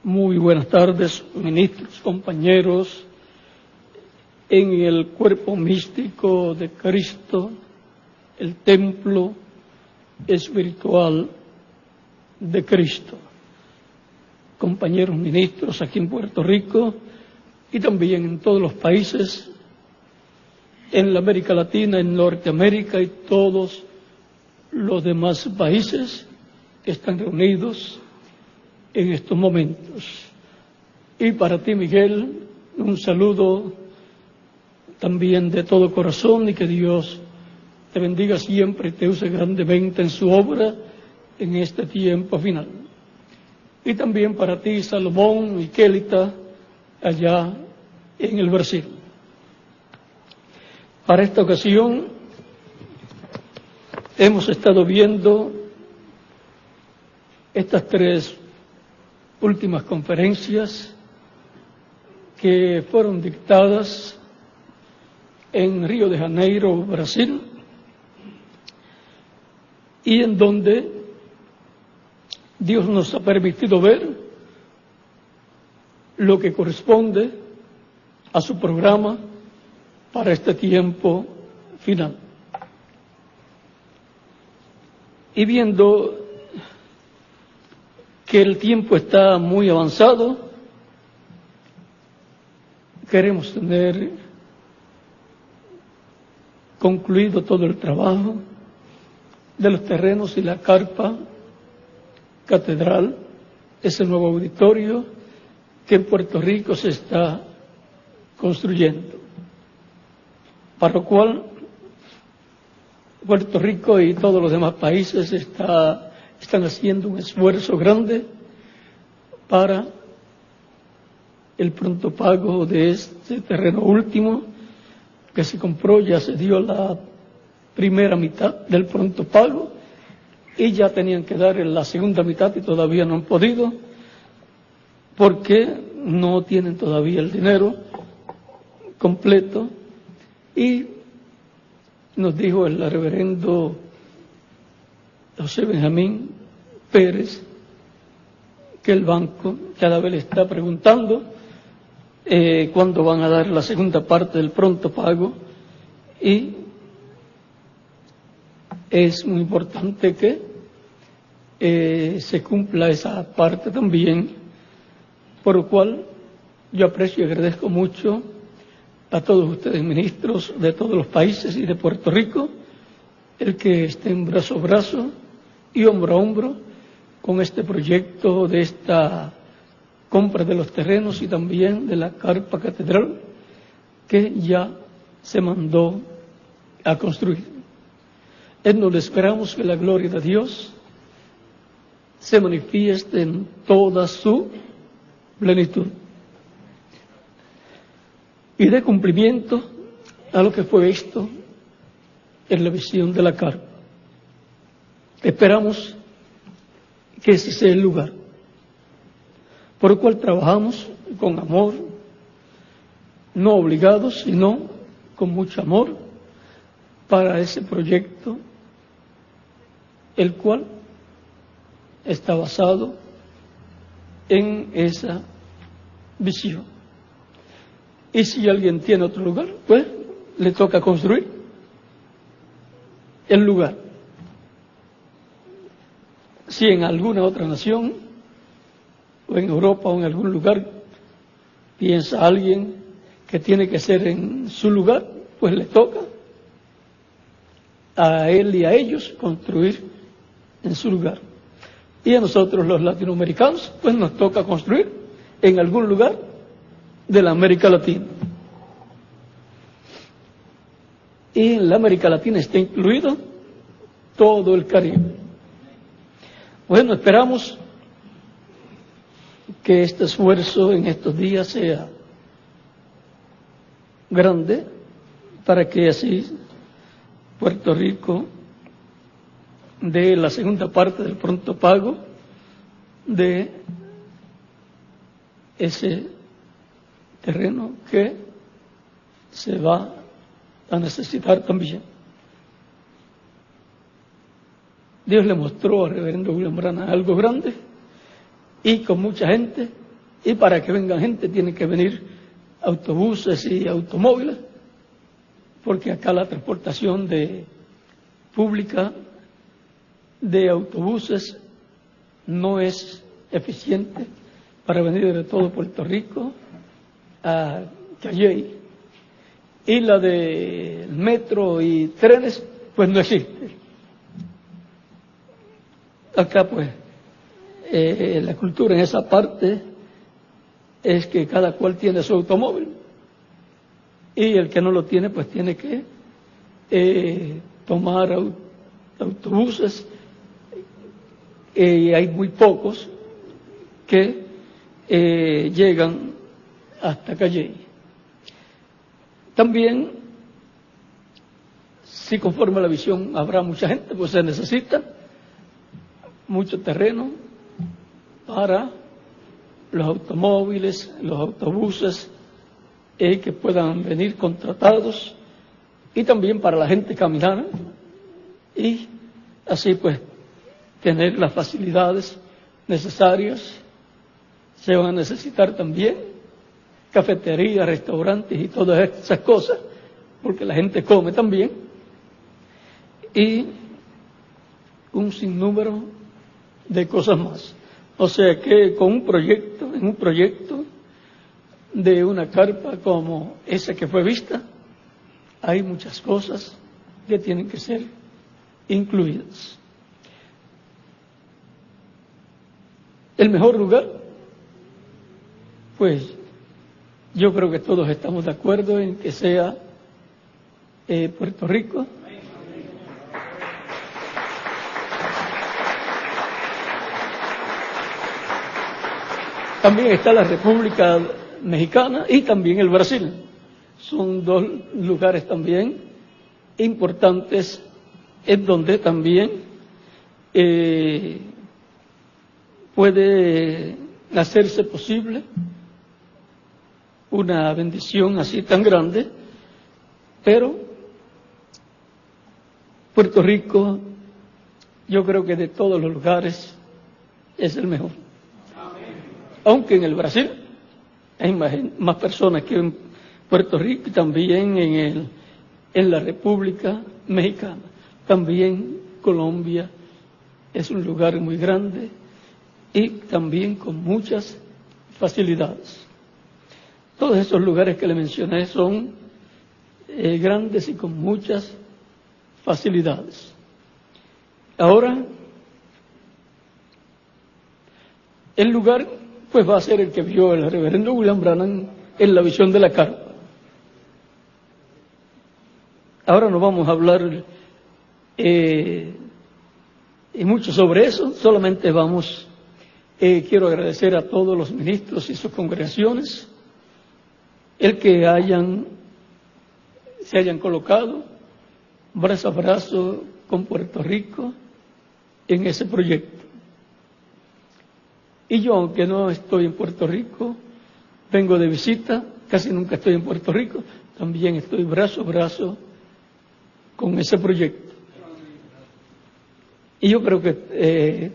Muy buenas tardes, ministros, compañeros, en el cuerpo místico de Cristo, el templo espiritual de Cristo. Compañeros ministros aquí en Puerto Rico y también en todos los países, en la América Latina, en Norteamérica y todos los demás países que están reunidos en estos momentos. Y para ti, Miguel, un saludo también de todo corazón y que Dios te bendiga siempre y te use grandemente en su obra en este tiempo final. Y también para ti, Salomón y Kélita, allá en el Brasil. Para esta ocasión hemos estado viendo estas tres últimas conferencias que fueron dictadas en Río de Janeiro, Brasil, y en donde Dios nos ha permitido ver lo que corresponde a su programa para este tiempo final. Y viendo que el tiempo está muy avanzado, queremos tener concluido todo el trabajo de los terrenos y la carpa catedral, ese nuevo auditorio que en Puerto Rico se está construyendo, para lo cual Puerto Rico y todos los demás países están haciendo un esfuerzo grande para el pronto pago de este terreno último que se compró. Ya se dio la primera mitad del pronto pago y ya tenían que dar la segunda mitad y todavía no han podido porque no tienen todavía el dinero completo. Y nos dijo el reverendo José Benjamín Pérez que el banco cada vez le está preguntando cuándo van a dar la segunda parte del pronto pago, y es muy importante que se cumpla esa parte también, por lo cual yo aprecio y agradezco mucho a todos ustedes, ministros de todos los países y de Puerto Rico, el que estén brazo a brazo y hombro a hombro con este proyecto de esta compra de los terrenos y también de la carpa catedral que ya se mandó a construir. En donde esperamos que la gloria de Dios se manifieste en toda su plenitud y dé cumplimiento a lo que fue esto en la visión de la carpa. Esperamos que ese sea el lugar por el cual trabajamos con amor, no obligados, sino con mucho amor para ese proyecto, el cual está basado en esa visión. Y si alguien tiene otro lugar, pues le toca construir el lugar. Si en alguna otra nación, o en Europa o en algún lugar, piensa alguien que tiene que ser en su lugar, pues le toca a él y a ellos construir en su lugar. Y a nosotros los latinoamericanos, pues nos toca construir en algún lugar de la América Latina. Y en la América Latina está incluido todo el Caribe. Bueno, esperamos que este esfuerzo en estos días sea grande para que así Puerto Rico dé la segunda parte del pronto pago de ese terreno que se va a necesitar también. Dios le mostró al reverendo William Branham algo grande y con mucha gente y para que venga gente tienen que venir autobuses y automóviles, porque acá la transportación pública de autobuses no es eficiente para venir de todo Puerto Rico a Calley, y la de metro y trenes pues no existe. Acá pues la cultura en esa parte es que cada cual tiene su automóvil, y el que no lo tiene pues tiene que tomar autobuses, y hay muy pocos que llegan hasta Calley. También, si conforme a la visión habrá mucha gente, pues se necesita mucho terreno para los automóviles, los autobuses que puedan venir contratados, y también para la gente caminar, y así pues tener las facilidades necesarias. Se van a necesitar también cafeterías, restaurantes y todas esas cosas, porque la gente come también, y un sinnúmero de cosas más. O sea que en un proyecto de una carpa como esa que fue vista, hay muchas cosas que tienen que ser incluidas. El mejor lugar, pues yo creo que todos estamos de acuerdo en que sea Puerto Rico. También está la República Mexicana y también el Brasil. Son dos lugares también importantes en donde también puede hacerse posible una bendición así tan grande, pero Puerto Rico, yo creo que de todos los lugares es el mejor. Aunque en el Brasil hay más personas que en Puerto Rico, y también en la República Mexicana. También Colombia es un lugar muy grande y también con muchas facilidades. Todos esos lugares que le mencioné son grandes y con muchas facilidades. Ahora, el lugar pues va a ser el que vio el reverendo William Branham en la visión de la carpa. Ahora no vamos a hablar mucho sobre eso, solamente quiero agradecer a todos los ministros y sus congregaciones el que se hayan colocado brazo a brazo con Puerto Rico en ese proyecto. Y yo, aunque no estoy en Puerto Rico, vengo de visita, casi nunca estoy en Puerto Rico, también estoy brazo a brazo con ese proyecto. Y yo creo que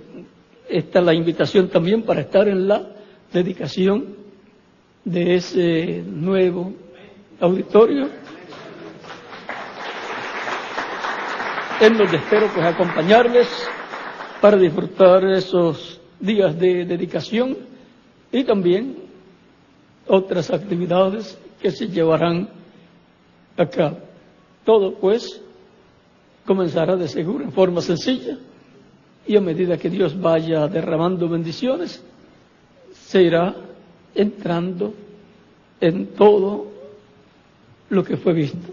está la invitación también para estar en la dedicación de ese nuevo auditorio, en donde espero pues acompañarles para disfrutar esos días de dedicación y también otras actividades que se llevarán a cabo. Todo pues comenzará de seguro en forma sencilla, y a medida que Dios vaya derramando bendiciones, se irá entrando en todo lo que fue visto.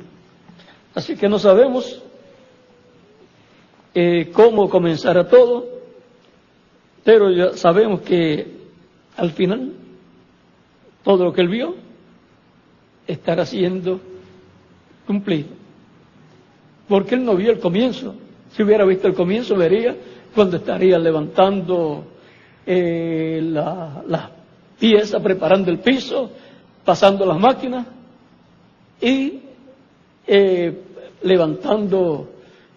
Así que no sabemos cómo comenzará todo, pero ya sabemos que al final todo lo que él vio estará siendo cumplido. Porque él no vio el comienzo. Si hubiera visto el comienzo, vería cuando estaría levantando las piezas, preparando el piso, pasando las máquinas y levantando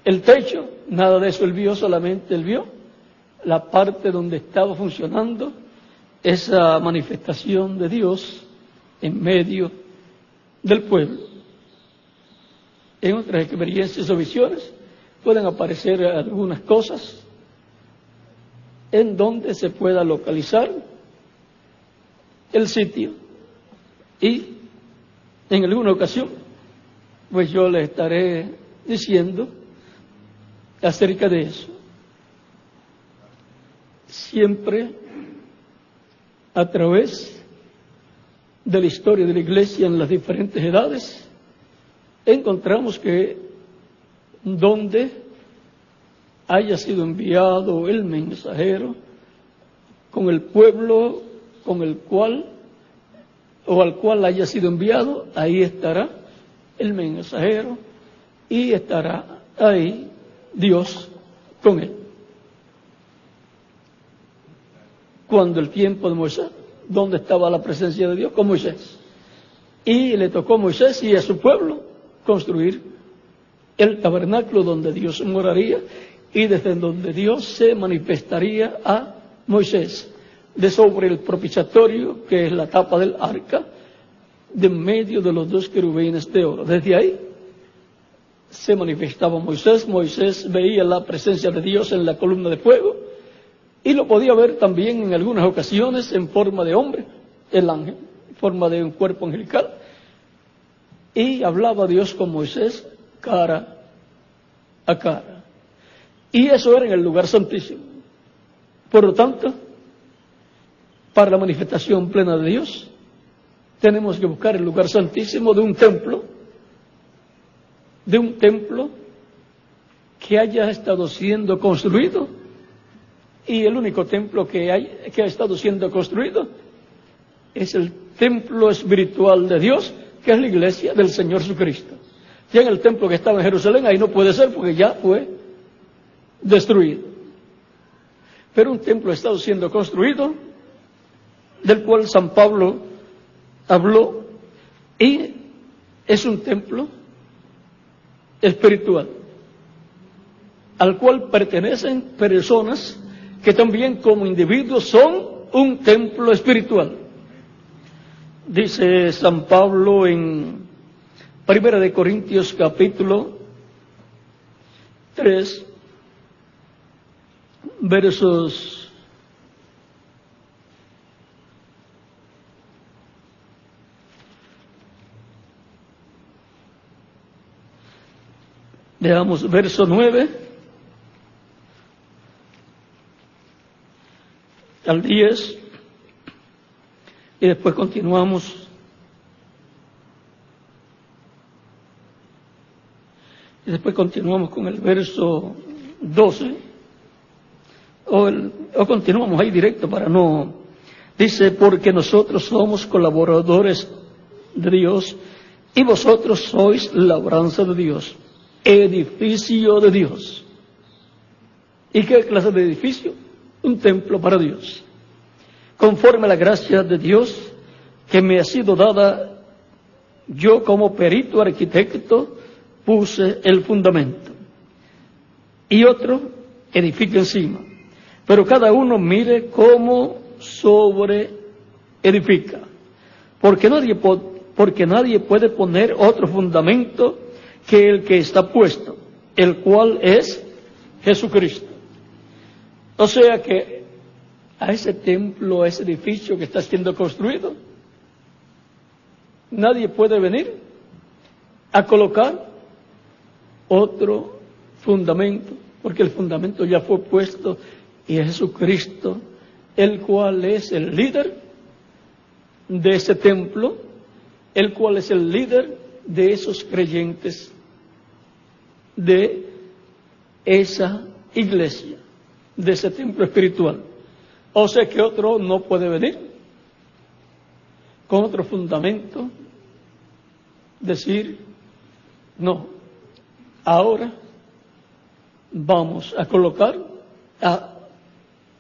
el techo. Nada de eso él vio, solamente él vio la parte donde estaba funcionando esa manifestación de Dios en medio del pueblo. En otras experiencias o visiones pueden aparecer algunas cosas en donde se pueda localizar el sitio, y en alguna ocasión pues yo le estaré diciendo acerca de eso. Siempre a través de la historia de la Iglesia en las diferentes edades encontramos que donde haya sido enviado el mensajero con el pueblo con el cual o al cual haya sido enviado, ahí estará el mensajero y estará ahí Dios con él. Cuando el tiempo de Moisés, ¿dónde estaba la presencia de Dios? Con Moisés. Y le tocó a Moisés y a su pueblo construir el tabernáculo donde Dios moraría y desde donde Dios se manifestaría a Moisés, de sobre el propiciatorio, que es la tapa del arca, de en medio de los dos querubines de oro. Desde ahí se manifestaba Moisés. Moisés veía la presencia de Dios en la columna de fuego y lo podía ver también en algunas ocasiones en forma de hombre, el ángel, en forma de un cuerpo angelical. Y hablaba Dios con Moisés cara a cara. Y eso era en el lugar santísimo. Por lo tanto, para la manifestación plena de Dios, tenemos que buscar el lugar santísimo de un templo que haya estado siendo construido, y el único templo que ha estado siendo construido es el templo espiritual de Dios, que es la iglesia del Señor Jesucristo. Ya en el templo que estaba en Jerusalén, ahí no puede ser porque ya fue destruido. Pero un templo ha estado siendo construido, del cual San Pablo habló, y es un templo espiritual, al cual pertenecen personas que también como individuos son un templo espiritual. Dice San Pablo en 1 de Corintios capítulo 3, versos 9 al 10, y después continuamos. Y después continuamos con el verso 12, o continuamos ahí directo para no... Dice, porque nosotros somos colaboradores de Dios y vosotros sois labranza de Dios, edificio de Dios. ¿Y qué clase de edificio? Un templo para Dios. Conforme a la gracia de Dios que me ha sido dada, yo como perito arquitecto puse el fundamento, y otro edifica encima. Pero cada uno mire cómo sobre edifica, porque nadie puede poner otro fundamento que el que está puesto, el cual es Jesucristo. O sea que a ese templo, a ese edificio que está siendo construido, nadie puede venir a colocar otro fundamento, porque el fundamento ya fue puesto, y es Jesucristo, el cual es el líder de ese templo, el cual es el líder de esos creyentes, de esa iglesia, de ese templo espiritual. O sea que otro no puede venir con otro fundamento, decir, no, ahora vamos a colocar a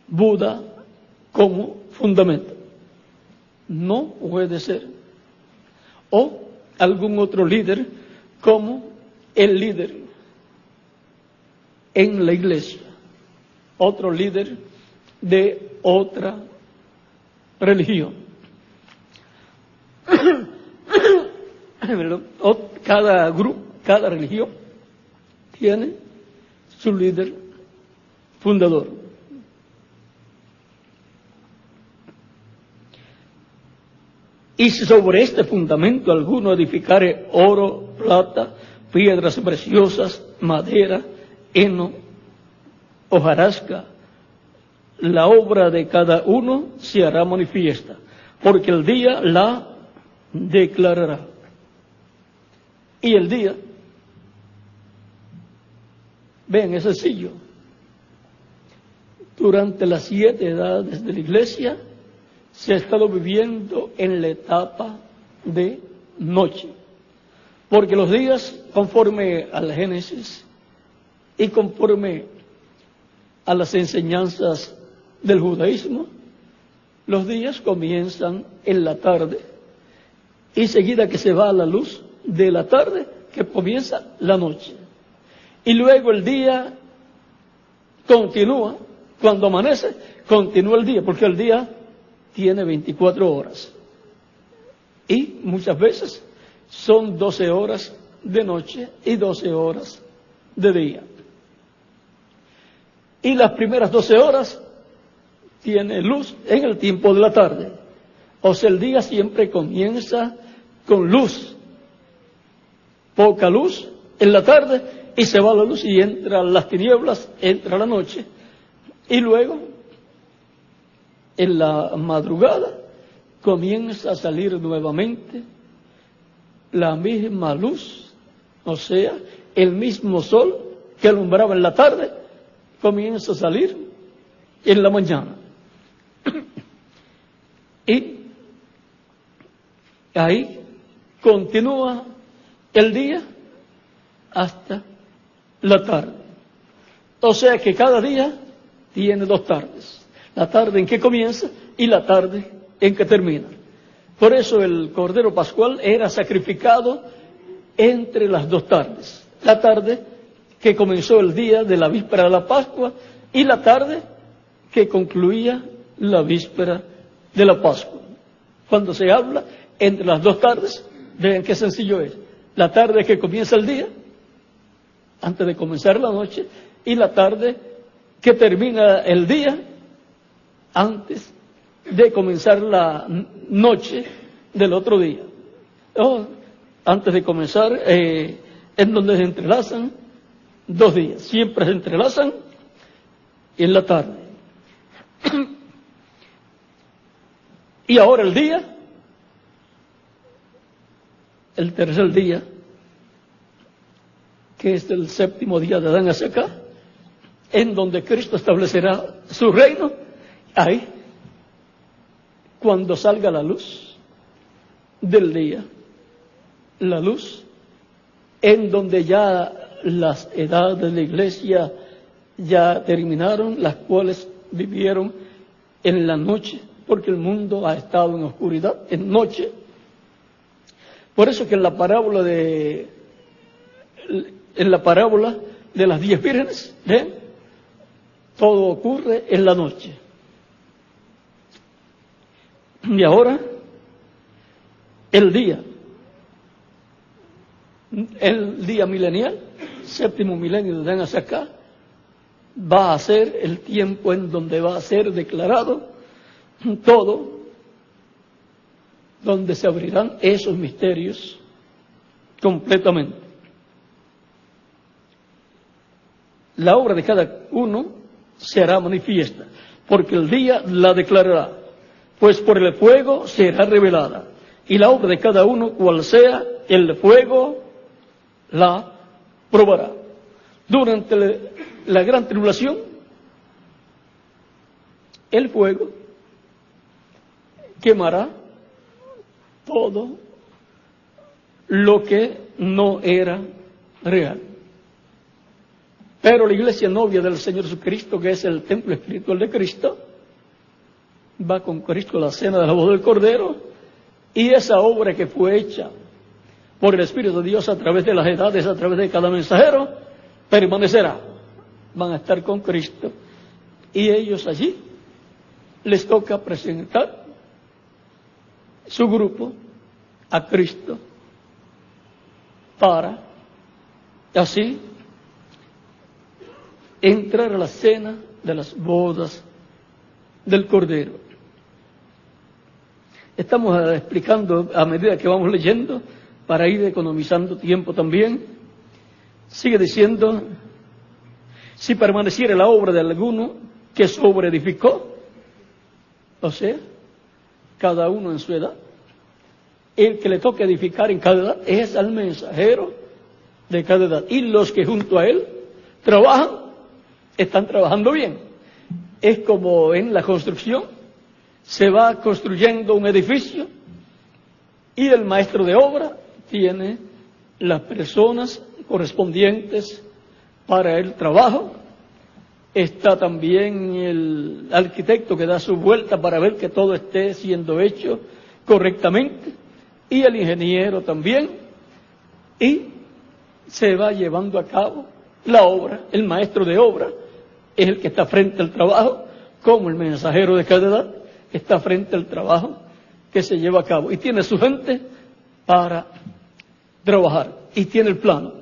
Buda como fundamento. No puede ser. O algún otro líder como el líder en la iglesia, otro líder de otra religión. Cada grupo, cada religión tiene su líder fundador. Y si sobre este fundamento alguno edificare oro, plata, piedras preciosas, madera, heno, hojarasca, la obra de cada uno se hará manifiesta, porque el día la declarará. Y el día, vean, es sencillo. Durante las 7 edades de la Iglesia se ha estado viviendo en la etapa de noche, porque los días, conforme al Génesis y conforme a las enseñanzas del judaísmo, los días comienzan en la tarde y seguida que se va a la luz de la tarde, que comienza la noche. Y luego el día continúa, cuando amanece, continúa el día, porque el día tiene 24 horas. Y muchas veces son 12 horas de noche y 12 horas de día. Y las primeras 12 horas tiene luz en el tiempo de la tarde. O sea, el día siempre comienza con luz. Poca luz en la tarde y se va la luz y entran las tinieblas, entra la noche. Y luego, en la madrugada, comienza a salir nuevamente la misma luz, o sea, el mismo sol que alumbraba en la tarde, comienza a salir en la mañana. Y ahí continúa el día hasta la tarde. O sea que cada día tiene 2 tardes. La tarde en que comienza y la tarde en que termina. Por eso el Cordero Pascual era sacrificado entre las 2 tardes. La tarde que comenzó el día de la víspera de la Pascua y la tarde que concluía la víspera de la Pascua. Cuando se habla entre las 2 tardes, vean qué sencillo es. La tarde que comienza el día, antes de comenzar la noche, y la tarde que termina el día, antes de comenzar la noche del otro día. Antes de comenzar, en donde se entrelazan 2 días. Siempre se entrelazan en la tarde. Y ahora el día, el tercer día, que es el 7º día de Adán hacia acá, en donde Cristo establecerá su reino, ahí, cuando salga la luz del día, la luz en donde ya las edades de la Iglesia ya terminaron, las cuales vivieron en la noche, porque el mundo ha estado en oscuridad, en noche. Por eso que en la parábola de las 10 vírgenes, ¿ven? Todo ocurre en la noche. Y ahora, el día milenial, 7º milenio de Adán hacia acá, va a ser el tiempo en donde va a ser declarado todo, donde se abrirán esos misterios completamente. La obra de cada uno se hará manifiesta, porque el día la declarará, pues por el fuego será revelada, y la obra de cada uno, cual sea, el fuego la probará. Durante la gran tribulación, el fuego quemará todo lo que no era real. Pero la iglesia novia del Señor Jesucristo, que es el templo espiritual de Cristo, va con Cristo a la cena de la boda del Cordero, y esa obra que fue hecha por el Espíritu de Dios a través de las edades, a través de cada mensajero, permanecerá. Van a estar con Cristo, y ellos allí les toca presentar su grupo a Cristo para así entrar a la cena de las bodas del Cordero. Estamos explicando a medida que vamos leyendo para ir economizando tiempo también. Sigue diciendo, si permaneciera la obra de alguno que sobre edificó, o sea, cada uno en su edad, el que le toca edificar en cada edad es al mensajero de cada edad. Y los que junto a él trabajan, están trabajando bien. Es como en la construcción, se va construyendo un edificio y el maestro de obra tiene las personas correspondientes para el trabajo. Está también el arquitecto que da su vuelta para ver que todo esté siendo hecho correctamente, y el ingeniero también, y se va llevando a cabo la obra. El maestro de obra es el que está frente al trabajo, como el mensajero de cada edad está frente al trabajo que se lleva a cabo, y tiene su gente para trabajar, y tiene el plano.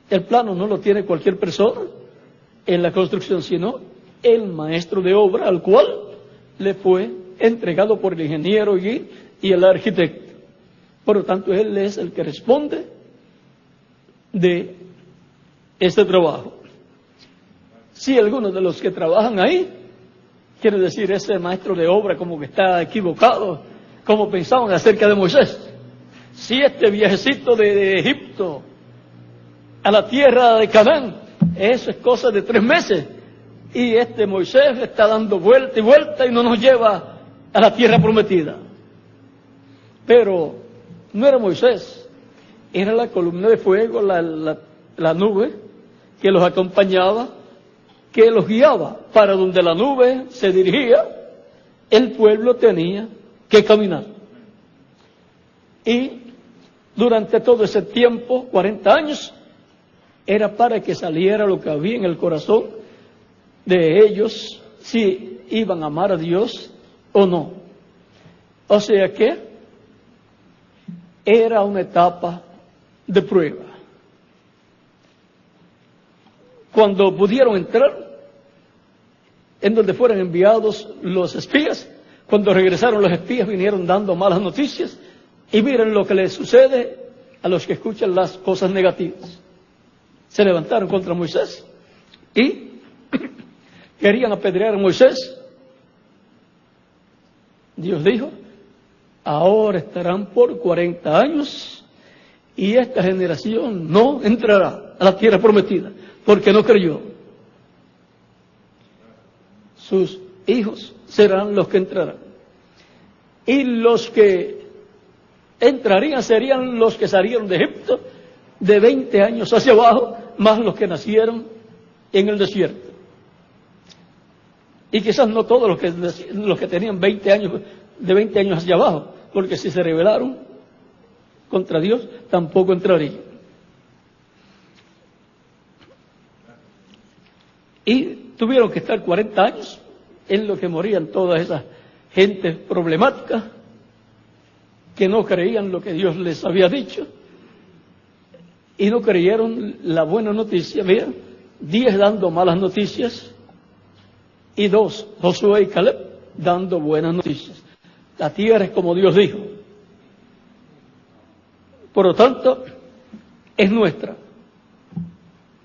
El plano no lo tiene cualquier persona en la construcción, sino el maestro de obra, al cual le fue entregado por el ingeniero y el arquitecto. Por lo tanto, él es el que responde de este trabajo. Si alguno de los que trabajan ahí, quiere decir, ese maestro de obra como que está equivocado, como pensaban acerca de Moisés. Si este viajecito de Egipto a la tierra de Canaán, eso es cosa de 3 meses, y este Moisés está dando vuelta y vuelta y no nos lleva a la tierra prometida. Pero no era Moisés, era la columna de fuego, la nube que los acompañaba, que los guiaba. Para donde la nube se dirigía, el pueblo tenía que caminar. Y durante todo ese tiempo, 40 años, era para que saliera lo que había en el corazón de ellos, si iban a amar a Dios o no. O sea que era una etapa de prueba. Cuando pudieron entrar, en donde fueron enviados los espías, cuando regresaron los espías vinieron dando malas noticias, y miren lo que les sucede a los que escuchan las cosas negativas. Se levantaron contra Moisés y querían apedrear a Moisés. Dios dijo, ahora estarán por 40 años y esta generación no entrará a la tierra prometida porque no creyó. Sus hijos serán los que entrarán. Y los que entrarían serían los que salieron de Egipto de 20 años hacia abajo, más los que nacieron en el desierto. Y quizás no todos los que tenían 20 años, de 20 años hacia abajo, porque si se rebelaron contra Dios, tampoco entrarían. Y tuvieron que estar 40 años en lo que morían todas esas gentes problemáticas que no creían lo que Dios les había dicho y no creyeron la buena noticia. Vean, 10 dando malas noticias y 2, Josué y Caleb, dando buenas noticias. La tierra es como Dios dijo. Por lo tanto, es nuestra.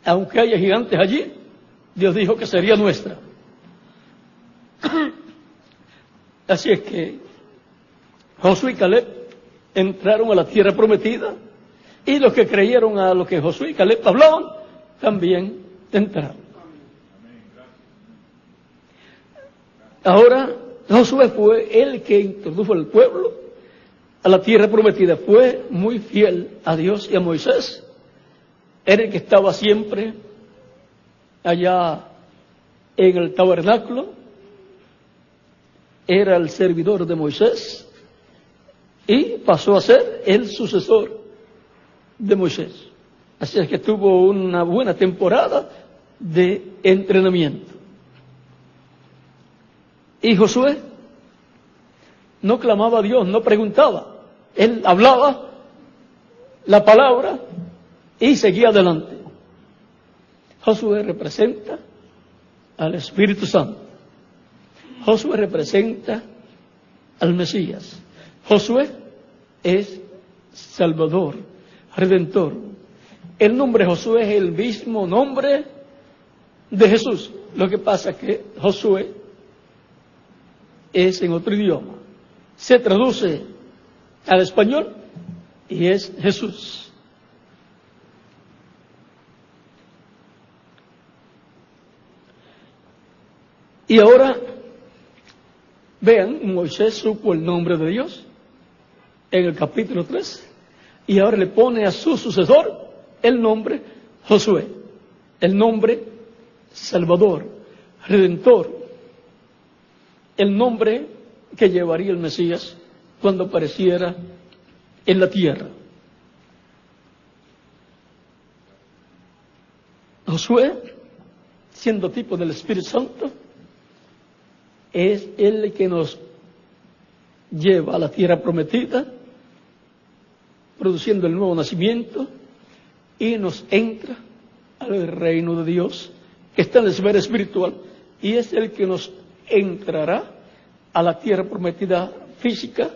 Aunque haya gigantes allí, Dios dijo que sería nuestra. Así es que Josué y Caleb entraron a la tierra prometida, y los que creyeron a lo que Josué y Caleb hablaban, también entraron. Ahora, Josué fue el que introdujo al pueblo a la tierra prometida. Fue muy fiel a Dios y a Moisés. Era el que estaba siempre allá en el tabernáculo. Era el servidor de Moisés y pasó a ser el sucesor de Moisés. Así es que tuvo una buena temporada de entrenamiento. Y Josué no clamaba a Dios, no preguntaba. Él hablaba la palabra y seguía adelante. Josué representa al Espíritu Santo. Josué representa al Mesías. Josué es Salvador, Redentor. El nombre Josué es el mismo nombre de Jesús. Lo que pasa es que Josué es en otro idioma. Se traduce al español y es Jesús. Y ahora, vean, Moisés supo el nombre de Dios en el capítulo 3 y ahora le pone a su sucesor el nombre Josué, el nombre Salvador, Redentor, el nombre que llevaría el Mesías cuando apareciera en la tierra. Josué, siendo tipo del Espíritu Santo, es el que nos lleva a la tierra prometida, produciendo el nuevo nacimiento, y nos entra al reino de Dios, que está en la esfera espiritual, y es el que nos entrará a la tierra prometida física,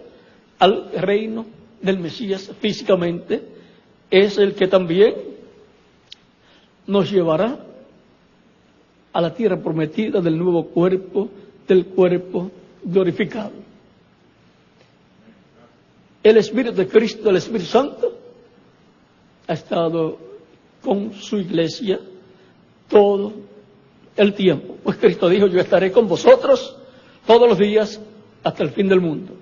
al reino del Mesías físicamente. Es el que también nos llevará a la tierra prometida del nuevo cuerpo, del cuerpo glorificado. El Espíritu de Cristo, el Espíritu Santo, ha estado con su iglesia todo el tiempo. Pues Cristo dijo: yo estaré con vosotros todos los días hasta el fin del mundo.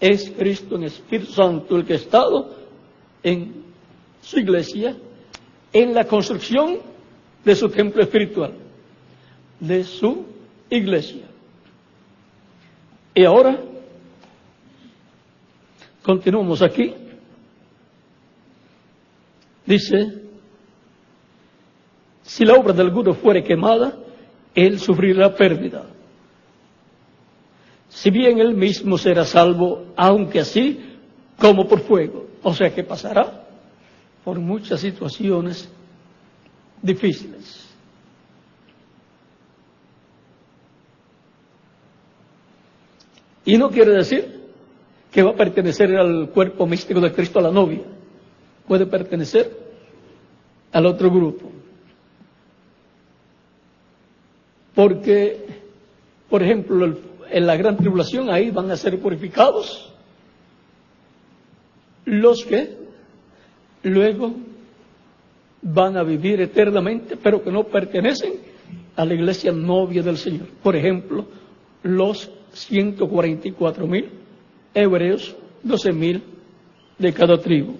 Es Cristo en Espíritu Santo el que ha estado en su iglesia, en la construcción de su templo espiritual, de su iglesia. Y ahora continuamos aquí. Dice: si la obra de alguno fuere quemada, él sufrirá pérdida. Si bien él mismo será salvo, aunque así como por fuego. O sea que pasará por muchas situaciones difíciles. Y no quiere decir que va a pertenecer al cuerpo místico de Cristo, a la novia. Puede pertenecer al otro grupo. Porque, por ejemplo, en la gran tribulación, ahí van a ser purificados los que luego van a vivir eternamente, pero que no pertenecen a la iglesia novia del Señor. Por ejemplo, los 144,000 hebreos, 12,000 de cada tribu.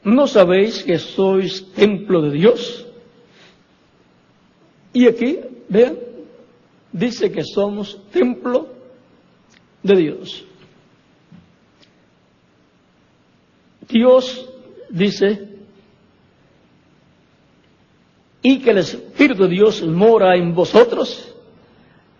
¿No sabéis que sois templo de Dios? Y aquí, vean, dice que somos templo de Dios. Dios dice: y que el Espíritu de Dios mora en vosotros.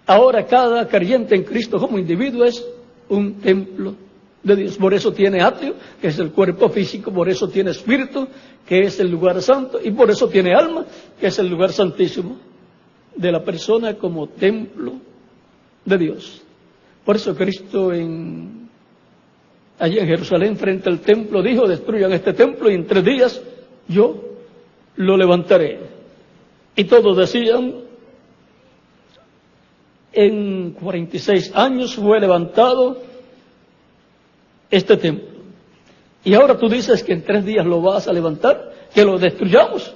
Ahora cada creyente en Cristo como individuo es un templo de Dios. Por eso tiene atrio, que es el cuerpo físico; por eso tiene espíritu, que es el lugar santo; y por eso tiene alma, que es el lugar santísimo de la persona como templo de Dios. Por eso Cristo allí en Jerusalén, frente al templo, dijo: destruyan este templo y en 3 días yo lo levantaré. Y todos decían: en 46 años fue levantado este templo. Y ahora tú dices que en 3 días lo vas a levantar, que lo destruyamos.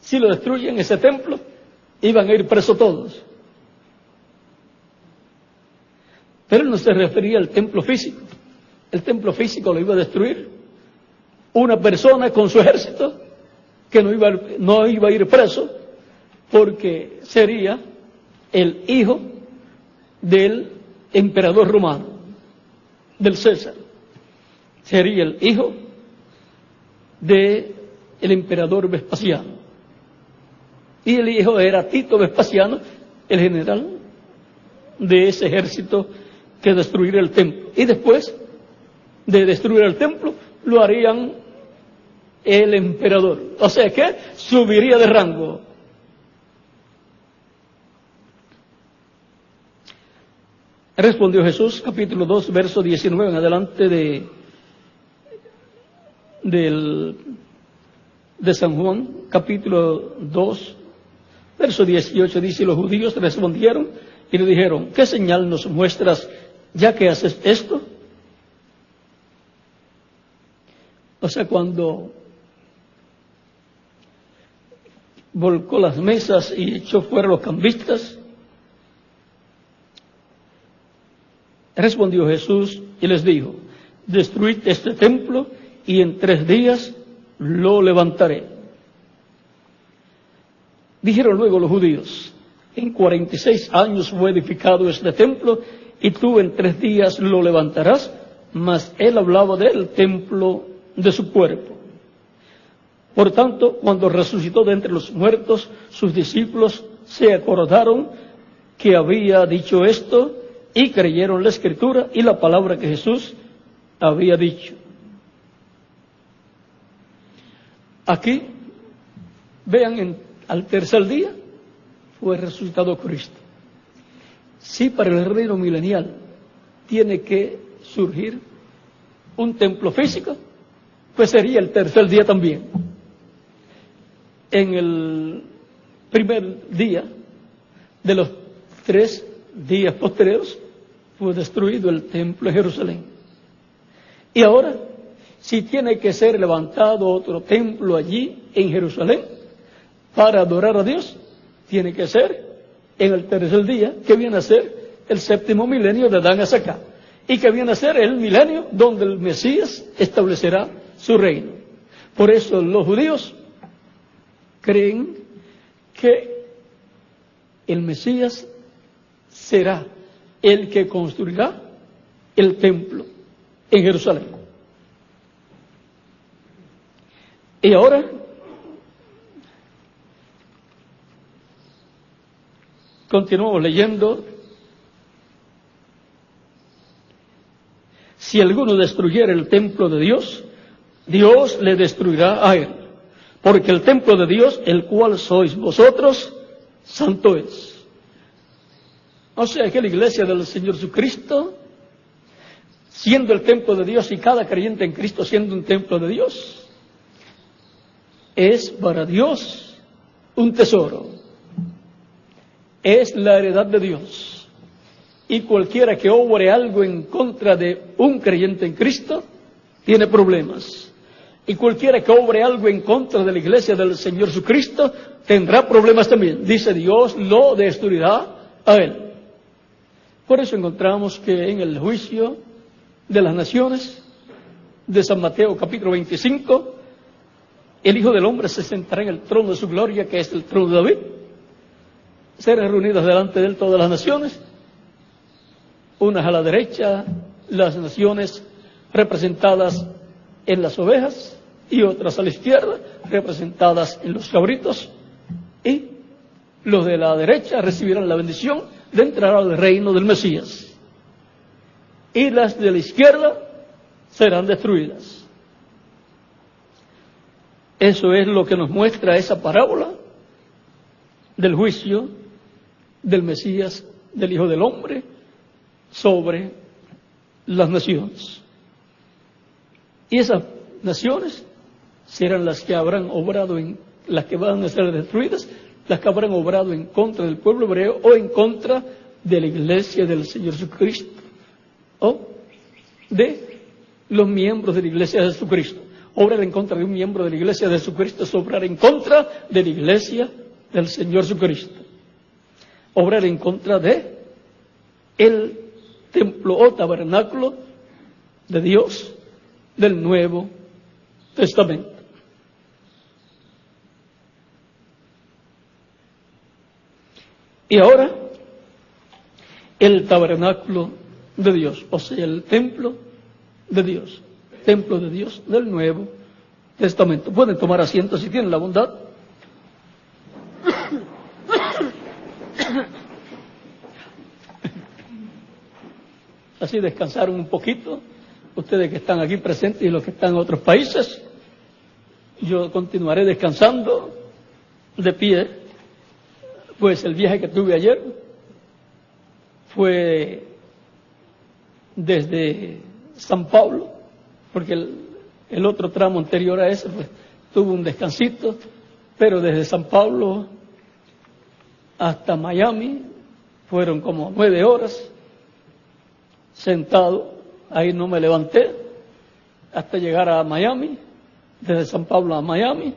Si lo destruyen ese templo, iban a ir presos todos. Pero él no se refería al templo físico. El templo físico lo iba a destruir una persona con su ejército, que no iba a ir preso, porque sería el hijo del emperador romano, del César. Sería el hijo del emperador Vespasiano. Y el hijo era Tito Vespasiano, el general de ese ejército que destruiría el templo. Y después de destruir el templo, lo harían el emperador. O sea que subiría de rango. Respondió Jesús, capítulo 2, verso 19 en adelante de San Juan, capítulo 2, verso 18, dice: y los judíos respondieron y le dijeron: ¿qué señal nos muestras ya que haces esto? O sea, cuando volcó las mesas y echó fuera los cambistas, respondió Jesús y les dijo: destruid este templo y en 3 días lo levantaré. Dijeron luego los judíos: en 46 años fue edificado este templo y tú en 3 días lo levantarás. Mas él hablaba del templo de su cuerpo. Por tanto, cuando resucitó de entre los muertos, sus discípulos se acordaron que había dicho esto y creyeron la Escritura y la palabra que Jesús había dicho. Aquí, vean, al tercer día fue resucitado Cristo. Si para el reino milenial tiene que surgir un templo físico, pues sería el tercer día también. En el primer día de los 3 días posteriores fue destruido el templo de Jerusalén. Y ahora, si tiene que ser levantado otro templo allí en Jerusalén para adorar a Dios, tiene que ser en el tercer día, que viene a ser el 7º milenio de Adán hasta acá, y que viene a ser el milenio donde el Mesías establecerá su reino. Por eso los judíos creen que el Mesías será el que construirá el templo en Jerusalén. Y ahora continuamos leyendo. Si alguno destruyera el templo de Dios, Dios le destruirá a él, porque el templo de Dios, el cual sois vosotros, santo es. O sea que la iglesia del Señor Jesucristo, siendo el templo de Dios y cada creyente en Cristo siendo un templo de Dios, es para Dios un tesoro. Es la heredad de Dios. Y cualquiera que obre algo en contra de un creyente en Cristo, tiene problemas. Y cualquiera que obre algo en contra de la iglesia del Señor Jesucristo, tendrá problemas también. Dice: Dios lo destruirá a él. Por eso encontramos que en el juicio de las naciones de San Mateo capítulo 25, el Hijo del Hombre se sentará en el trono de su gloria, que es el trono de David. Serán reunidas delante de él todas las naciones, unas a la derecha, las naciones representadas en las ovejas, y otras a la izquierda, representadas en los cabritos, y los de la derecha recibirán la bendición de entrar al reino del Mesías, y las de la izquierda serán destruidas. Eso es lo que nos muestra esa parábola del juicio del Mesías, del Hijo del Hombre, sobre las naciones. Y esas naciones serán las que habrán obrado las que van a ser destruidas, las que habrán obrado en contra del pueblo hebreo o en contra de la iglesia del Señor Jesucristo, o de los miembros de la iglesia de Jesucristo. Obrar en contra de un miembro de la iglesia de Jesucristo es obrar en contra de la iglesia del Señor Jesucristo. Obrar en contra de el templo o tabernáculo de Dios del Nuevo Testamento. Y ahora, el tabernáculo de Dios, o sea, el templo de Dios del Nuevo Testamento. Pueden tomar asiento si tienen la bondad. así descansaron un poquito, ustedes que están aquí presentes y los que están en otros países. Yo continuaré descansando de pie, pues el viaje que tuve ayer fue desde San Pablo, porque el otro tramo anterior a ese pues tuvo un descansito, pero desde San Pablo hasta Miami fueron como 9 horas sentado, ahí no me levanté hasta llegar a Miami, desde San Pablo a Miami,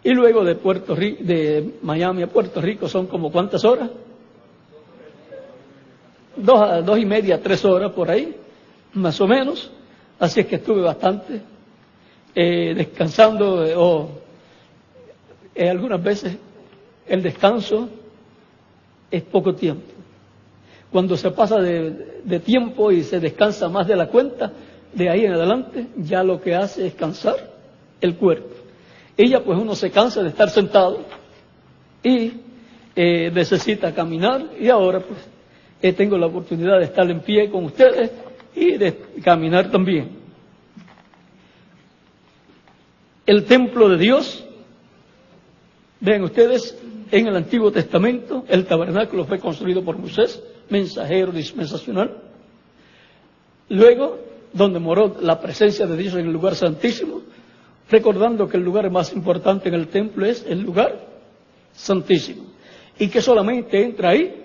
y luego de Miami a Puerto Rico son como ¿cuántas horas? 2:30, 3 horas por ahí, más o menos. Así es que estuve bastante descansando, algunas veces el descanso es poco tiempo. Cuando se pasa de tiempo y se descansa más de la cuenta, de ahí en adelante ya lo que hace es cansar el cuerpo. Ella pues uno se cansa de estar sentado y necesita caminar, y ahora pues tengo la oportunidad de estar en pie con ustedes y de caminar también. El templo de Dios, vean ustedes, en el Antiguo Testamento el tabernáculo fue construido por Moisés, mensajero dispensacional. Luego, donde moró la presencia de Dios en el lugar santísimo, recordando que el lugar más importante en el templo es el lugar santísimo, y que solamente entra ahí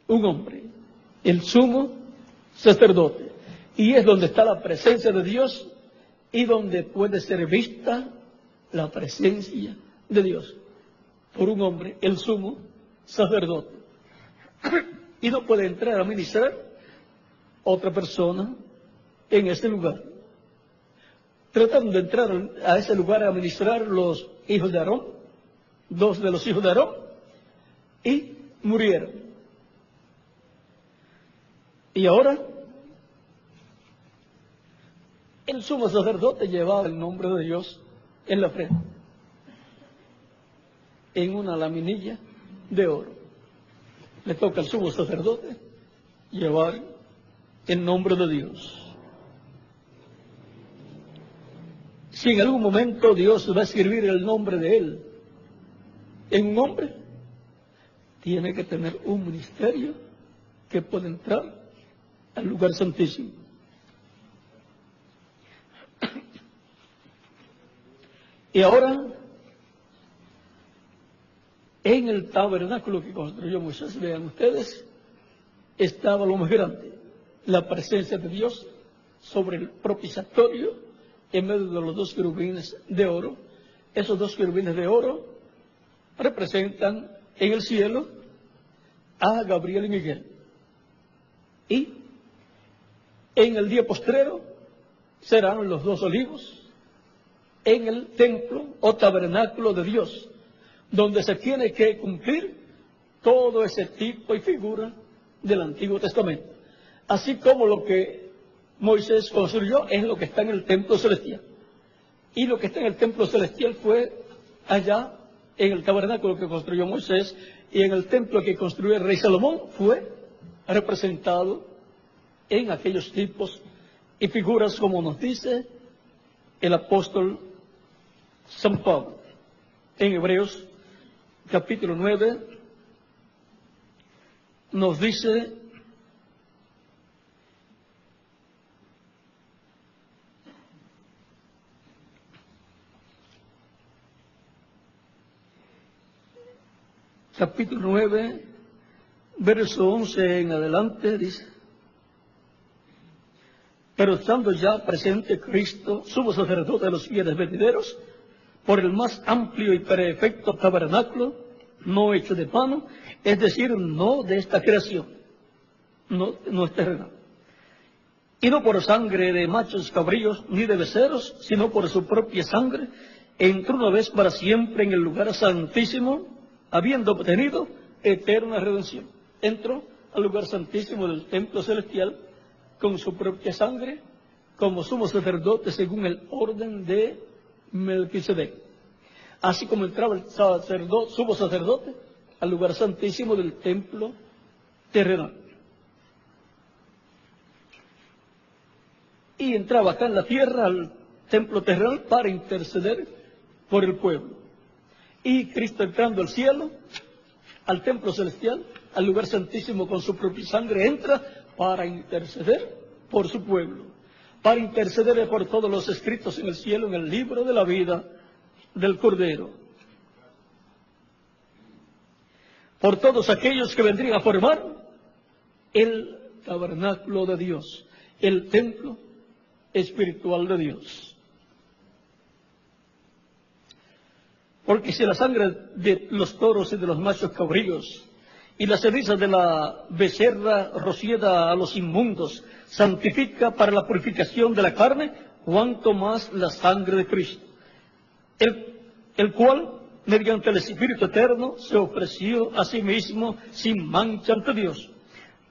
un hombre, el sumo sacerdote, y es donde está la presencia de Dios y donde puede ser vista la presencia de Dios por un hombre, el sumo sacerdote, y no puede entrar a ministrar otra persona en ese lugar. Trataron de entrar a ese lugar a ministrar los hijos de Aarón, 2 de los hijos de Aarón, y murieron. Y ahora el sumo sacerdote llevaba el nombre de Dios en la frente, en una laminilla de oro. Le toca al sumo sacerdote llevar el nombre de Dios. Si en algún momento Dios va a escribir el nombre de Él en un hombre, tiene que tener un ministerio que pueda entrar al lugar santísimo. Y ahora, en el tabernáculo que construyó Moisés, vean ustedes, estaba lo más grande, la presencia de Dios sobre el propiciatorio, en medio de los 2 querubines de oro. Esos 2 querubines de oro representan en el cielo a Gabriel y Miguel. Y en el día postrero serán los 2 olivos en el templo o tabernáculo de Dios, donde se tiene que cumplir todo ese tipo y figura del Antiguo Testamento. Así como lo que Moisés construyó es lo que está en el templo celestial. Y lo que está en el templo celestial fue allá en el tabernáculo que construyó Moisés, y en el templo que construyó el rey Salomón fue representado en aquellos tipos y figuras, como nos dice el apóstol San Pablo en Hebreos capítulo 9, nos dice: capítulo 9, verso 11 en adelante, dice: pero estando ya presente Cristo, sumo sacerdote de los fieles venideros, por el más amplio y perfecto tabernáculo, no hecho de mano, es decir, no de esta creación, no es terrenal, y no por sangre de machos cabríos ni de becerros, sino por su propia sangre, entró una vez para siempre en el lugar santísimo, habiendo obtenido eterna redención. Entró al lugar santísimo del templo celestial con su propia sangre, como sumo sacerdote según el orden de Melquisedec. Así como entraba el sumo sacerdote al lugar santísimo del templo terrenal. y entraba acá en la tierra al templo terrenal para interceder por el pueblo. Y Cristo entrando al cielo, al templo celestial, al lugar santísimo con su propia sangre, entra para interceder por su pueblo, para interceder por todos los escritos en el cielo, en el libro de la vida del Cordero, por todos aquellos que vendrían a formar el tabernáculo de Dios, el templo espiritual de Dios. Porque si la sangre de los toros y de los machos cabríos y la ceniza de la becerra rociada a los inmundos santifica para la purificación de la carne, cuanto más la sangre de Cristo, el cual, mediante el Espíritu Eterno, se ofreció a sí mismo sin mancha ante Dios,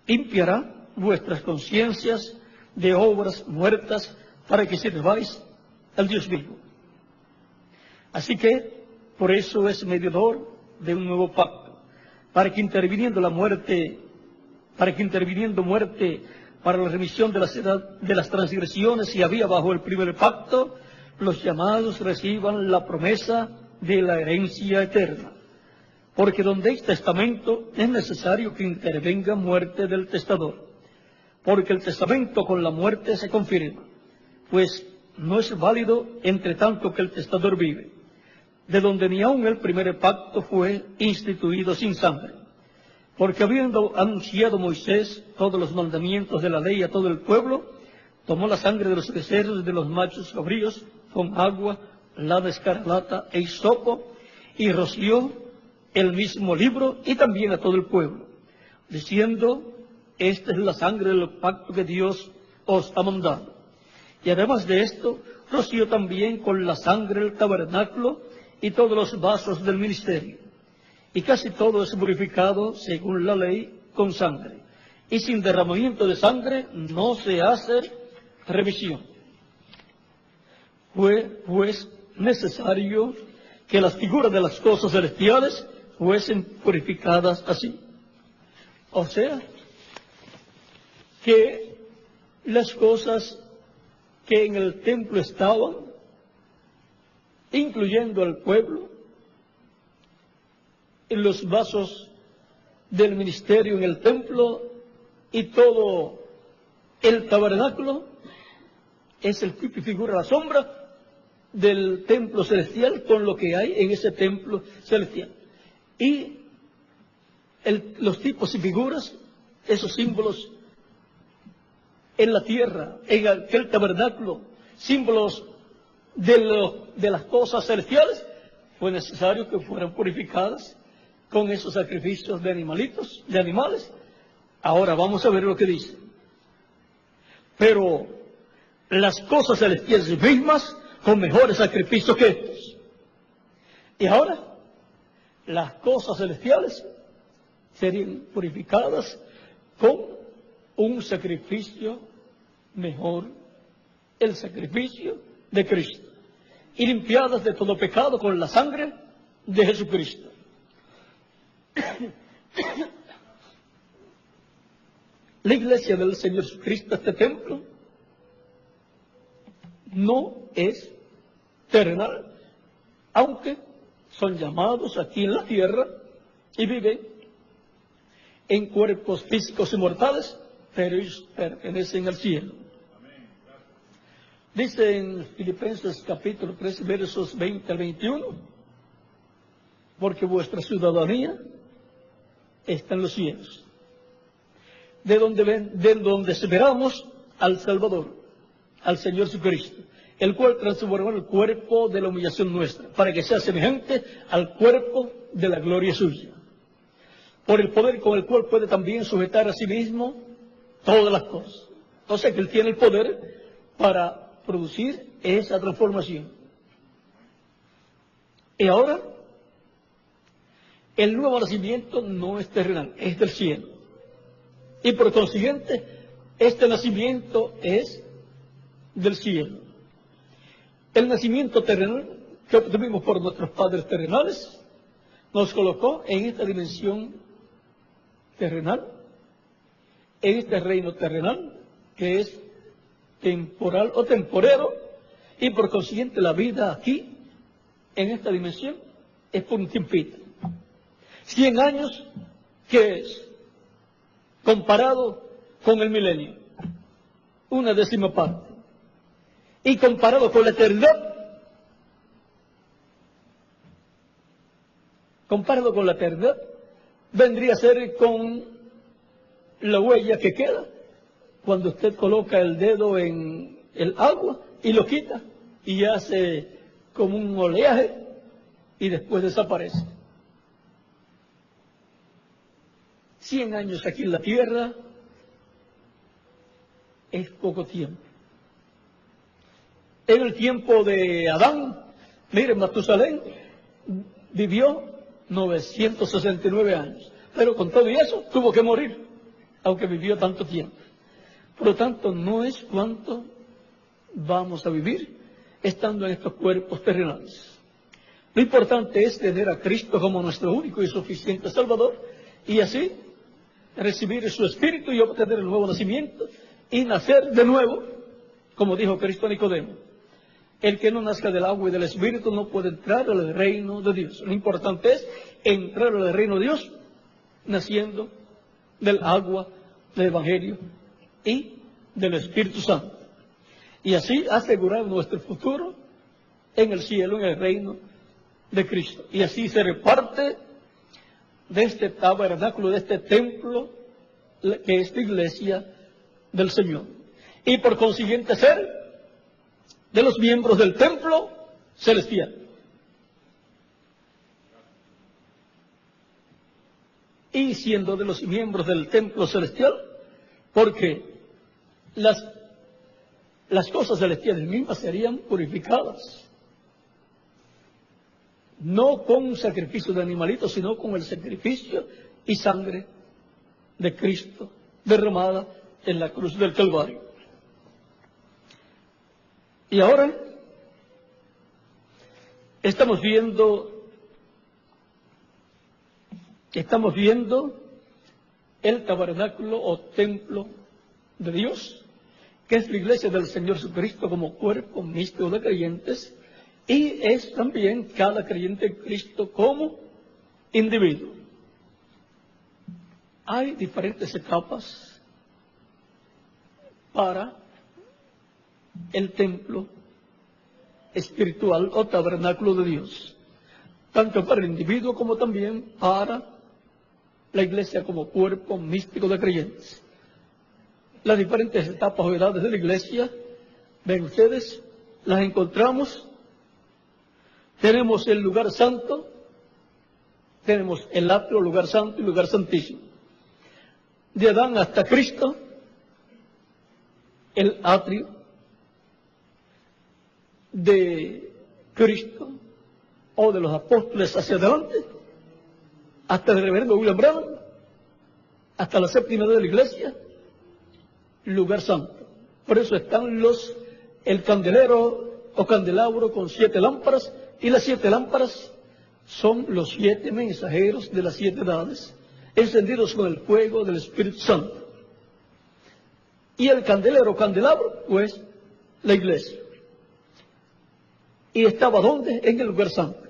limpiará vuestras conciencias de obras muertas para que sirváis al Dios vivo. Así que, por eso es mediador de un nuevo pacto, para que interviniendo muerte para la remisión de las transgresiones que había bajo el primer pacto, los llamados reciban la promesa de la herencia eterna. Porque donde hay testamento es necesario que intervenga muerte del testador, porque el testamento con la muerte se confirma, pues no es válido entre tanto que el testador vive, de donde ni aun el primer pacto fue instituido sin sangre. Porque habiendo anunciado Moisés todos los mandamientos de la ley a todo el pueblo, tomó la sangre de los becerros y de los machos cabríos con agua, lana escarlata e hisopo, y roció el mismo libro y también a todo el pueblo, diciendo: esta es la sangre del pacto que Dios os ha mandado. Y además de esto, roció también con la sangre el tabernáculo y todos los vasos del ministerio. Y casi todo es purificado según la ley con sangre. Y sin derramamiento de sangre no se hace remisión. Fue pues necesario que las figuras de las cosas celestiales fuesen purificadas así. O sea, que las cosas que en el templo estaban, incluyendo al pueblo, en los vasos del ministerio en el templo y todo el tabernáculo, es el tipo y figura, la sombra del templo celestial con lo que hay en ese templo celestial. Y los tipos y figuras, esos símbolos en la tierra, en aquel tabernáculo, símbolos de las cosas celestiales, fue necesario que fueran purificadas con esos sacrificios de animales. Ahora vamos a ver lo que dice. Pero las cosas celestiales mismas con mejores sacrificios que estos. Y ahora, las cosas celestiales serían purificadas con un sacrificio mejor, el sacrificio de Cristo, y limpiadas de todo pecado con la sangre de Jesucristo. La iglesia del Señor Jesucristo, este templo, no es terrenal, aunque son llamados aquí en la tierra y viven en cuerpos físicos y mortales, pero ellos pertenecen al cielo. Dice en Filipenses capítulo 3, versos 20 al 21, porque vuestra ciudadanía está en los cielos, de donde esperamos al Salvador, al Señor Jesucristo, el cual transformó el cuerpo de la humillación nuestra, para que sea semejante al cuerpo de la gloria suya, por el poder con el cual puede también sujetar a sí mismo todas las cosas. O sea que Él tiene el poder para producir esa transformación. Y ahora, el nuevo nacimiento no es terrenal, es del cielo. Y por consiguiente, este nacimiento es del cielo. El nacimiento terrenal que obtuvimos por nuestros padres terrenales nos colocó en esta dimensión terrenal, en este reino terrenal que es temporal o temporero, y por consiguiente la vida aquí, en esta dimensión, es por un tiempito. 100 años, ¿qué es? Comparado con el milenio, una décima parte. Y comparado con la eternidad, vendría a ser con la huella que queda cuando usted coloca el dedo en el agua y lo quita y hace como un oleaje y después desaparece. 100 años aquí en la tierra es poco tiempo. En el tiempo de Adán, miren, Matusalén vivió 969 años, pero con todo y eso tuvo que morir, aunque vivió tanto tiempo. Por lo tanto, no es cuánto vamos a vivir estando en estos cuerpos terrenales. Lo importante es tener a Cristo como nuestro único y suficiente Salvador, y así recibir su Espíritu y obtener el nuevo nacimiento y nacer de nuevo, como dijo Cristo a Nicodemo. El que no nazca del agua y del Espíritu no puede entrar al reino de Dios. Lo importante es entrar al reino de Dios naciendo del agua, del Evangelio y del Espíritu Santo. Y así asegurar nuestro futuro en el cielo, en el reino de Cristo. Y así se reparte de este tabernáculo, de este templo, que es la iglesia del Señor. Y por consiguiente ser de los miembros del templo celestial. Y siendo de los miembros del templo celestial, porque las cosas celestiales mismas serían purificadas, no con un sacrificio de animalitos, sino con el sacrificio y sangre de Cristo derramada en la cruz del Calvario. Y ahora estamos viendo el tabernáculo o templo de Dios, que es la iglesia del Señor Jesucristo como cuerpo místico de creyentes, y es también cada creyente en Cristo como individuo. Hay diferentes etapas para el templo espiritual o tabernáculo de Dios, tanto para el individuo como también para la iglesia como cuerpo místico de creyentes. Las diferentes etapas o edades de la iglesia, ven ustedes, las encontramos. Tenemos el lugar santo, tenemos el atrio, lugar santo y lugar santísimo. De Adán hasta Cristo, el atrio. De Cristo o de los apóstoles hacia adelante, hasta el reverendo William Branham, hasta la séptima de la iglesia, lugar santo. Por eso están el candelero o candelabro con 7 lámparas, y las 7 lámparas son los 7 mensajeros de las 7 edades, encendidos con el fuego del Espíritu Santo. Y el candelero o candelabro, pues, la iglesia. ¿Y estaba dónde? En el lugar santo.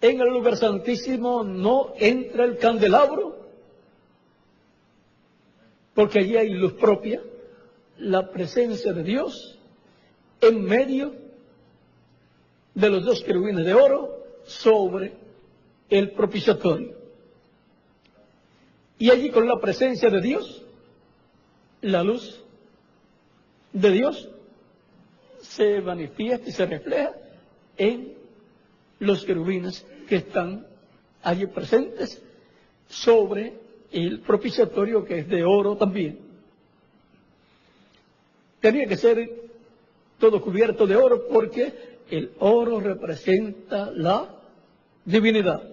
En el lugar santísimo no entra el candelabro, porque allí hay luz propia, la presencia de Dios en medio de los 2 querubines de oro sobre el propiciatorio. Y allí con la presencia de Dios, la luz de Dios se manifiesta y se refleja en los querubines que están allí presentes sobre el propiciatorio, que es de oro también. Tenía que ser todo cubierto de oro porque el oro representa la divinidad.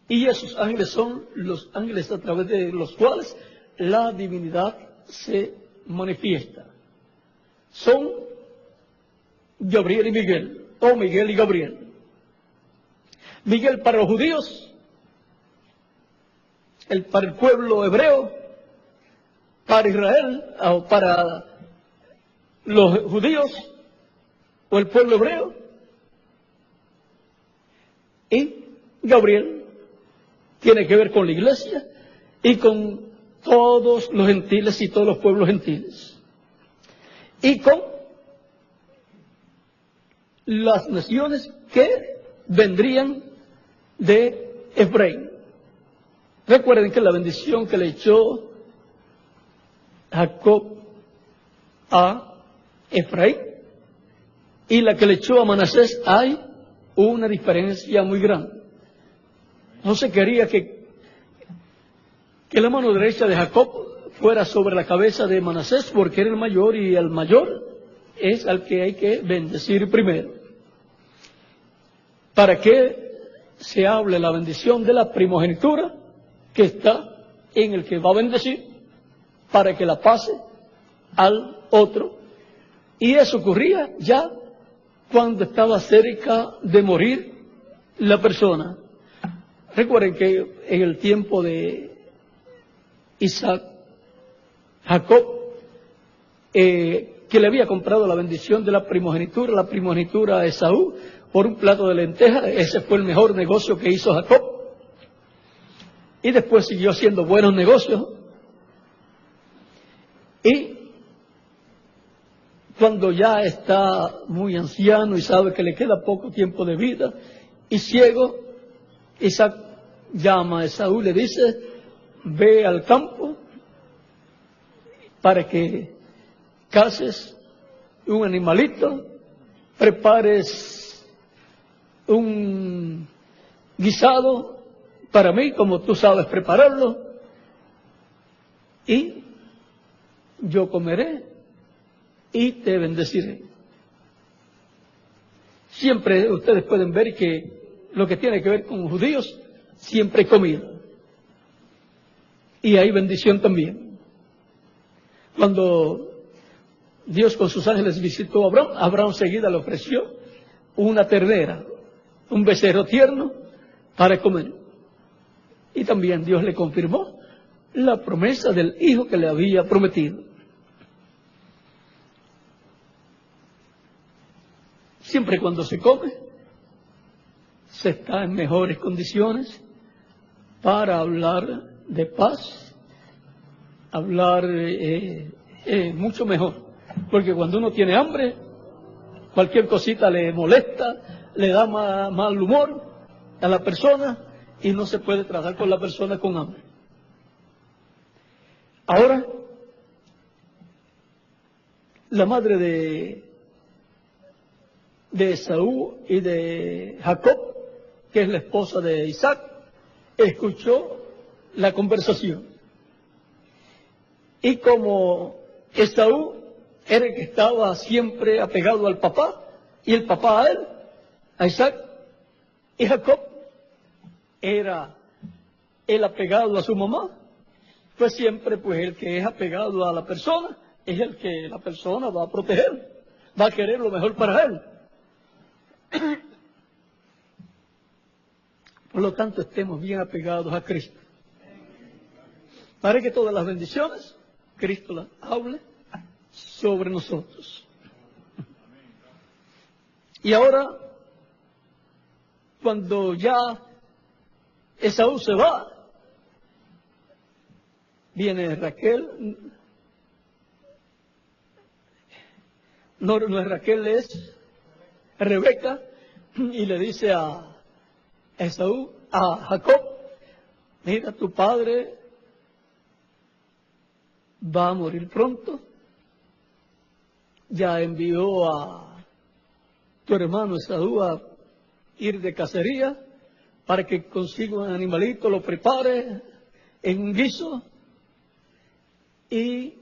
Y esos ángeles son los ángeles a través de los cuales la divinidad se manifiesta. Son Gabriel y Miguel, o Miguel y Gabriel. Miguel para los judíos, para el pueblo hebreo, para Israel o para los judíos o el pueblo hebreo. Y Gabriel tiene que ver con la iglesia y con todos los gentiles y todos los pueblos gentiles. Y con las naciones que vendrían de Efraín. Recuerden que la bendición que le echó Jacob a Efraín y la que le echó a Manasés, hay una diferencia muy grande. José quería que la mano derecha de Jacob fuera sobre la cabeza de Manasés porque era el mayor y el mayor es al que hay que bendecir primero. Para que se hable la bendición de la primogenitura que está en el que va a bendecir, para que la pase al otro. Y eso ocurría ya cuando estaba cerca de morir la persona. Recuerden que en el tiempo de Isaac, Jacob, que le había comprado la bendición de la primogenitura a Esaú por un plato de lentejas, ese fue el mejor negocio que hizo Jacob. Y después siguió haciendo buenos negocios. Y cuando ya está muy anciano y sabe que le queda poco tiempo de vida y ciego, Isaac llama a Esaú y le dice: ve al campo para que caces un animalito, prepares un guisado para mí, como tú sabes prepararlo, y yo comeré y te bendeciré. Siempre ustedes pueden ver que lo que tiene que ver con judíos, siempre hay comida. Y hay bendición también. Cuando Dios con sus ángeles visitó a Abraham, Abraham enseguida le ofreció una ternera, un becerro tierno para comer. Y también Dios le confirmó la promesa del hijo que le había prometido. Siempre cuando se come, se está en mejores condiciones para hablar de paz, hablar mucho mejor. Porque cuando uno tiene hambre, cualquier cosita le molesta, le da mal humor a la persona y no se puede tratar con la persona con hambre. Ahora, la madre de Esaú y de Jacob, que es la esposa de Isaac, escuchó la conversación. Y como Esaú era el que estaba siempre apegado al papá, y el papá a él, a Isaac, y Jacob era el apegado a su mamá, pues siempre pues el que es apegado a la persona es el que la persona va a proteger, va a querer lo mejor para él. Por lo tanto, estemos bien apegados a Cristo, para que todas las bendiciones Cristo las hable sobre nosotros. Y ahora, cuando ya Esaú se va, viene Raquel, no es Raquel, es Rebeca, y le dice a Esaú, a Jacob: mira, tu padre va a morir pronto, ya envió a tu hermano Esaú a ir de cacería para que consiga un animalito, lo prepare en un guiso y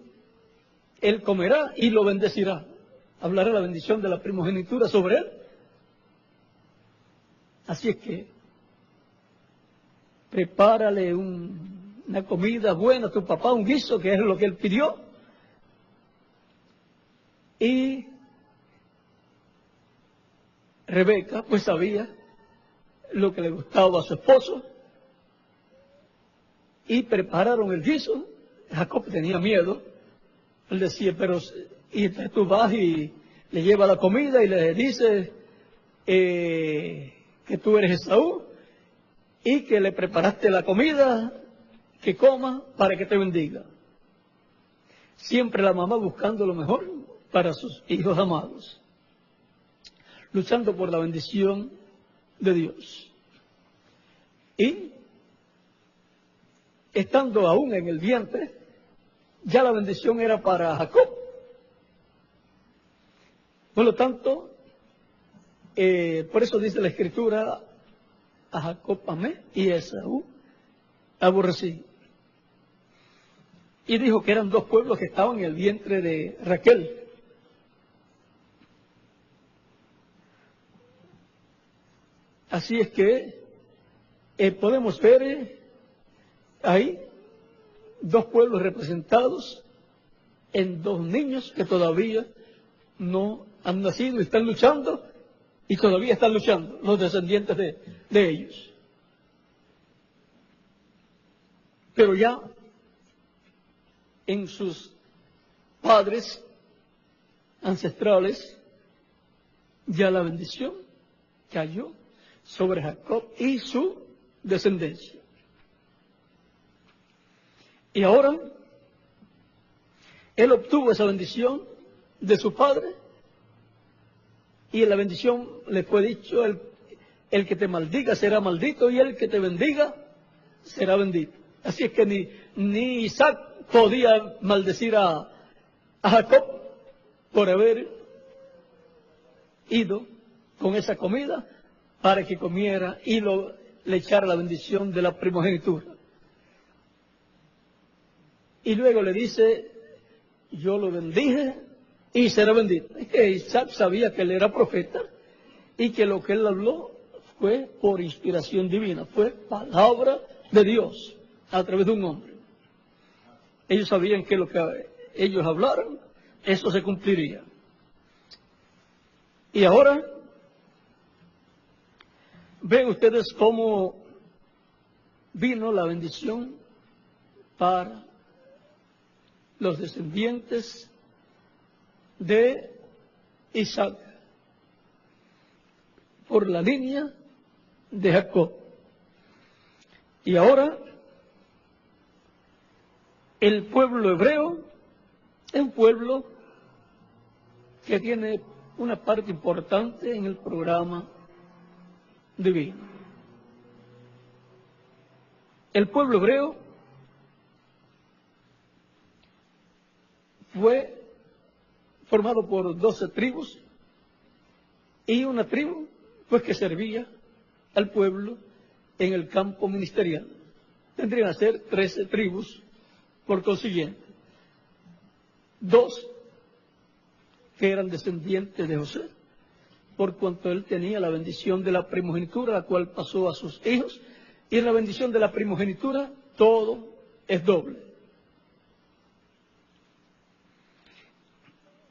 él comerá y lo bendecirá. Hablará la bendición de la primogenitura sobre él. Así es que prepárale una comida buena a tu papá, un guiso, que es lo que él pidió. Y Rebeca pues sabía lo que le gustaba a su esposo y prepararon el guiso Jacob tenía miedo. Él decía, pero y tú vas y le llevas la comida y le dices que tú eres Esaú y que le preparaste la comida, que coma para que te bendiga. Siempre la mamá buscando lo mejor para sus hijos amados, luchando por la bendición de Dios. Y estando aún en el vientre, ya la bendición era para Jacob. Por lo tanto, por eso dice la Escritura, a Jacob amé y a Esaú aborrecí. Y dijo que eran dos pueblos que estaban en el vientre de Raquel. Así es que podemos ver ahí dos pueblos representados en dos niños que todavía no han nacido y están luchando, y todavía están luchando los descendientes de ellos. Pero ya en sus padres ancestrales, ya la bendición cayó sobre Jacob y su descendencia. Y ahora, él obtuvo esa bendición de su padre, y en la bendición le fue dicho, el que te maldiga será maldito, y el que te bendiga será bendito. Así es que ni Isaac podía maldecir a Jacob por haber ido con esa comida para que comiera y le echara la bendición de la primogenitura. Y luego le dice, yo lo bendije y será bendito. Es que Isaac sabía que él era profeta y que lo que él habló fue por inspiración divina, fue palabra de Dios a través de un hombre. Ellos sabían que lo que ellos hablaron, eso se cumpliría. Y ahora, ven ustedes cómo vino la bendición para los descendientes de Isaac por la línea de Jacob. Y ahora el pueblo hebreo es un pueblo que tiene una parte importante en el programa divino. El pueblo hebreo fue formado por 12 tribus y una tribu pues que servía al pueblo en el campo ministerial. Tendrían que ser 13 tribus, por consiguiente. 2 que eran descendientes de José, por cuanto él tenía la bendición de la primogenitura, la cual pasó a sus hijos, y en la bendición de la primogenitura todo es doble.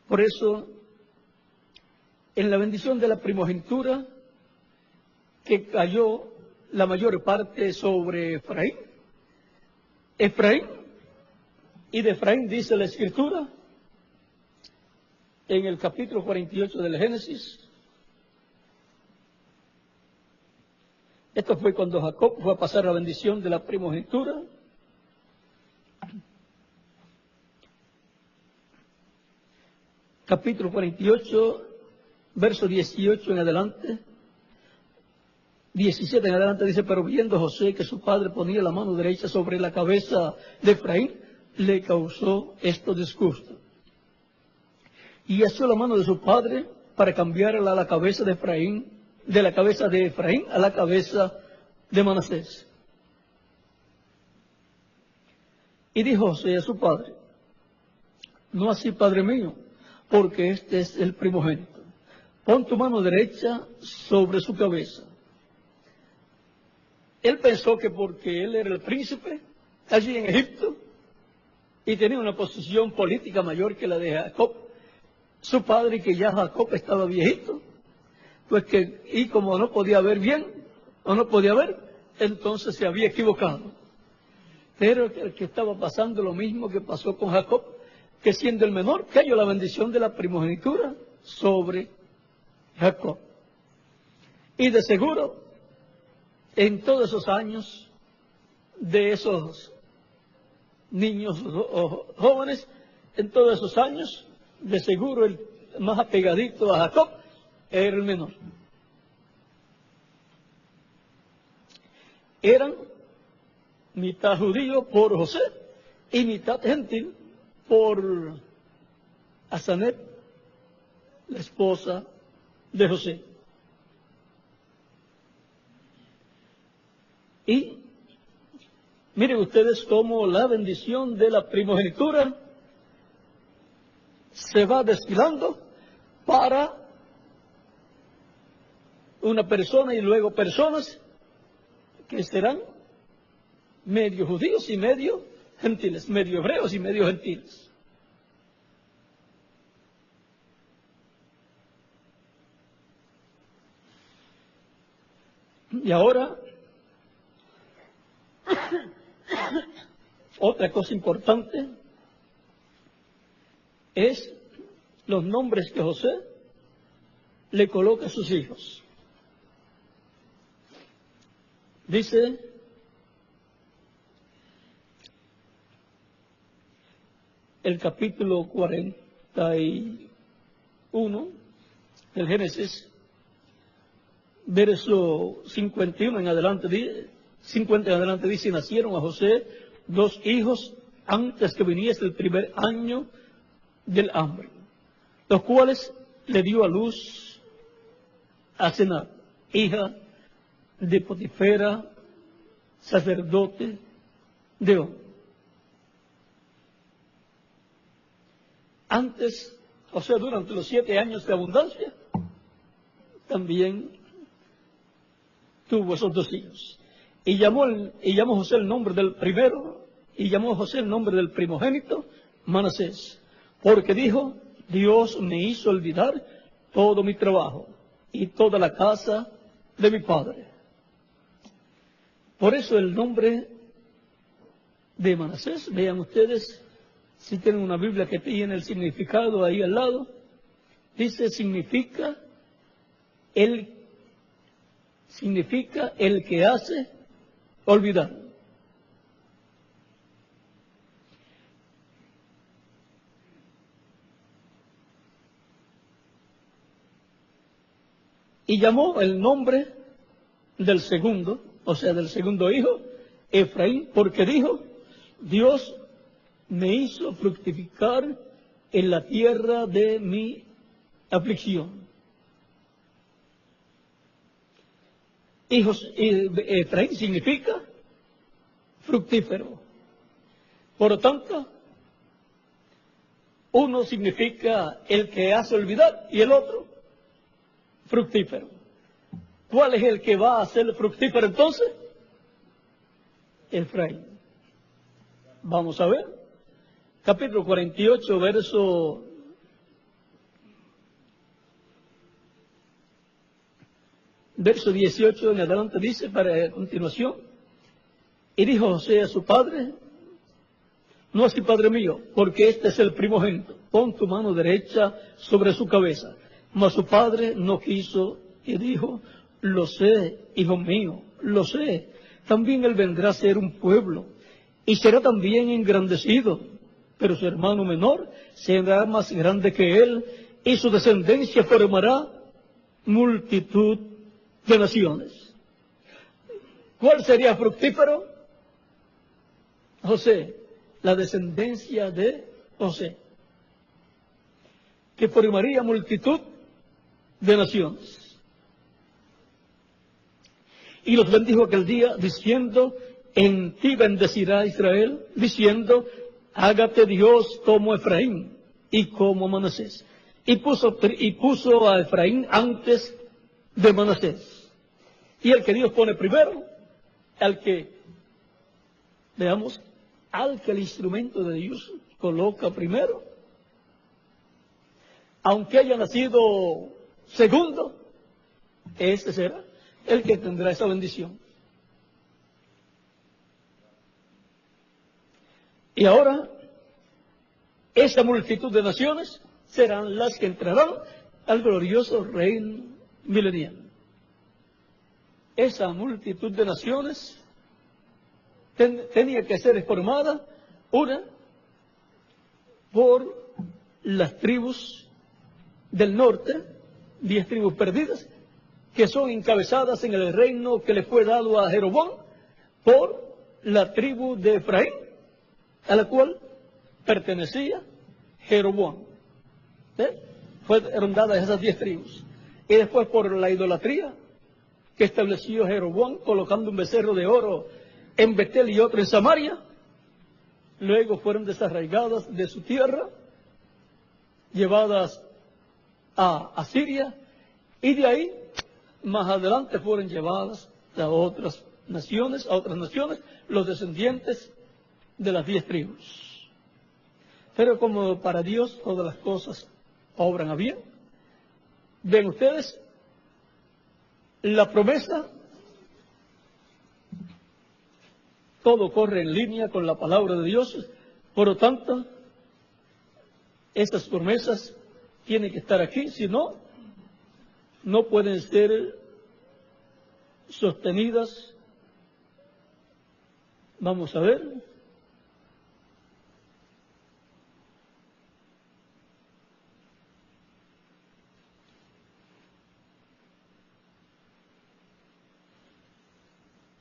Por eso, en la bendición de la primogenitura, que cayó la mayor parte sobre Efraín, y de Efraín dice la Escritura, en el capítulo 48 del Génesis, esto fue cuando Jacob fue a pasar la bendición de la primogenitura, capítulo 48, verso 18 en adelante, 17 en adelante dice, pero viendo José que su padre ponía la mano derecha sobre la cabeza de Efraín, le causó esto disgusto. Y asió la mano de su padre para cambiarla a la cabeza de Efraín, de la cabeza de Efraín a la cabeza de Manasés. Y dijo José a su padre, no así, padre mío, porque este es el primogénito. Pon tu mano derecha sobre su cabeza. Él pensó que porque él era el príncipe allí en Egipto y tenía una posición política mayor que la de Jacob, su padre, y que ya Jacob estaba viejito, pues que, y como no podía ver bien, o no podía ver, entonces se había equivocado. pero que estaba pasando lo mismo que pasó con Jacob, que siendo el menor, cayó la bendición de la primogenitura sobre Jacob. Y de seguro, en todos esos años de esos niños o jóvenes, en todos esos años, de seguro el más apegadito a Jacob era el menor. Eran mitad judío por José y mitad gentil por Asenath, la esposa de José. Y miren ustedes cómo la bendición de la primogenitura se va desfilando para una persona y luego personas que serán medio judíos y medio gentiles, medio hebreos y medio gentiles. Y ahora, otra cosa importante es los nombres que José le coloca a sus hijos. Dice, el capítulo 41 del Génesis, verso 51 en adelante, 50 en adelante dice, nacieron a José 2 hijos antes que viniese el primer año del hambre, los cuales le dio a luz a Asenath, hija de Potifera, sacerdote de On. Antes, o sea, durante los 7 años de abundancia, también tuvo esos 2 hijos. Y llamó José el nombre del primero, y llamó José el nombre del primogénito, Manasés, porque dijo, Dios me hizo olvidar todo mi trabajo y toda la casa de mi padre. Por eso el nombre de Manasés, vean ustedes, si tienen una Biblia que tiene el significado ahí al lado, dice, significa el que hace olvidar. Y llamó el nombre del segundo, o sea, del segundo hijo, Efraín, porque dijo, Dios me hizo fructificar en la tierra de mi aflicción. Efraín significa fructífero. Por lo tanto, uno significa el que hace olvidar y el otro fructífero. ¿Cuál es el que va a ser fructífero entonces? Efraín. Vamos a ver. Capítulo 48, verso 18 en adelante dice, para continuación, y dijo José a su padre, no así, padre mío, porque este es el primogénito, pon tu mano derecha sobre su cabeza. Mas su padre no quiso y dijo, lo sé, hijo mío, lo sé, también él vendrá a ser un pueblo y será también engrandecido, pero su hermano menor será más grande que él y su descendencia formará multitud de naciones. ¿Cuál sería fructífero? José, la descendencia de José, que formaría multitud de naciones. Y los bendijo aquel día diciendo, en ti bendecirá Israel, diciendo, hágate Dios como Efraín y como Manasés. Y puso a Efraín antes de Manasés. Y el que Dios pone primero, al que el instrumento de Dios coloca primero, aunque haya nacido segundo, ese será el que tendrá esa bendición. Y ahora, esa multitud de naciones serán las que entrarán al glorioso reino milenial. Esa multitud de naciones tenía que ser formada, una, por las tribus del norte, 10 tribus perdidas, que son encabezadas en el reino que le fue dado a Jeroboam por la tribu de Efraín, a la cual pertenecía Jeroboam. Fueron dadas esas 10 tribus. Y después por la idolatría que estableció Jeroboam, colocando un becerro de oro en Betel y otro en Samaria, luego fueron desarraigadas de su tierra, llevadas a Siria, y de ahí, más adelante, fueron llevadas a otras naciones, los descendientes de las 10 tribus. Pero como para Dios todas las cosas obran a bien, ven ustedes, la promesa, todo corre en línea con la palabra de Dios, por lo tanto, estas promesas tienen que estar aquí, si no, no pueden ser sostenidas. Vamos a ver.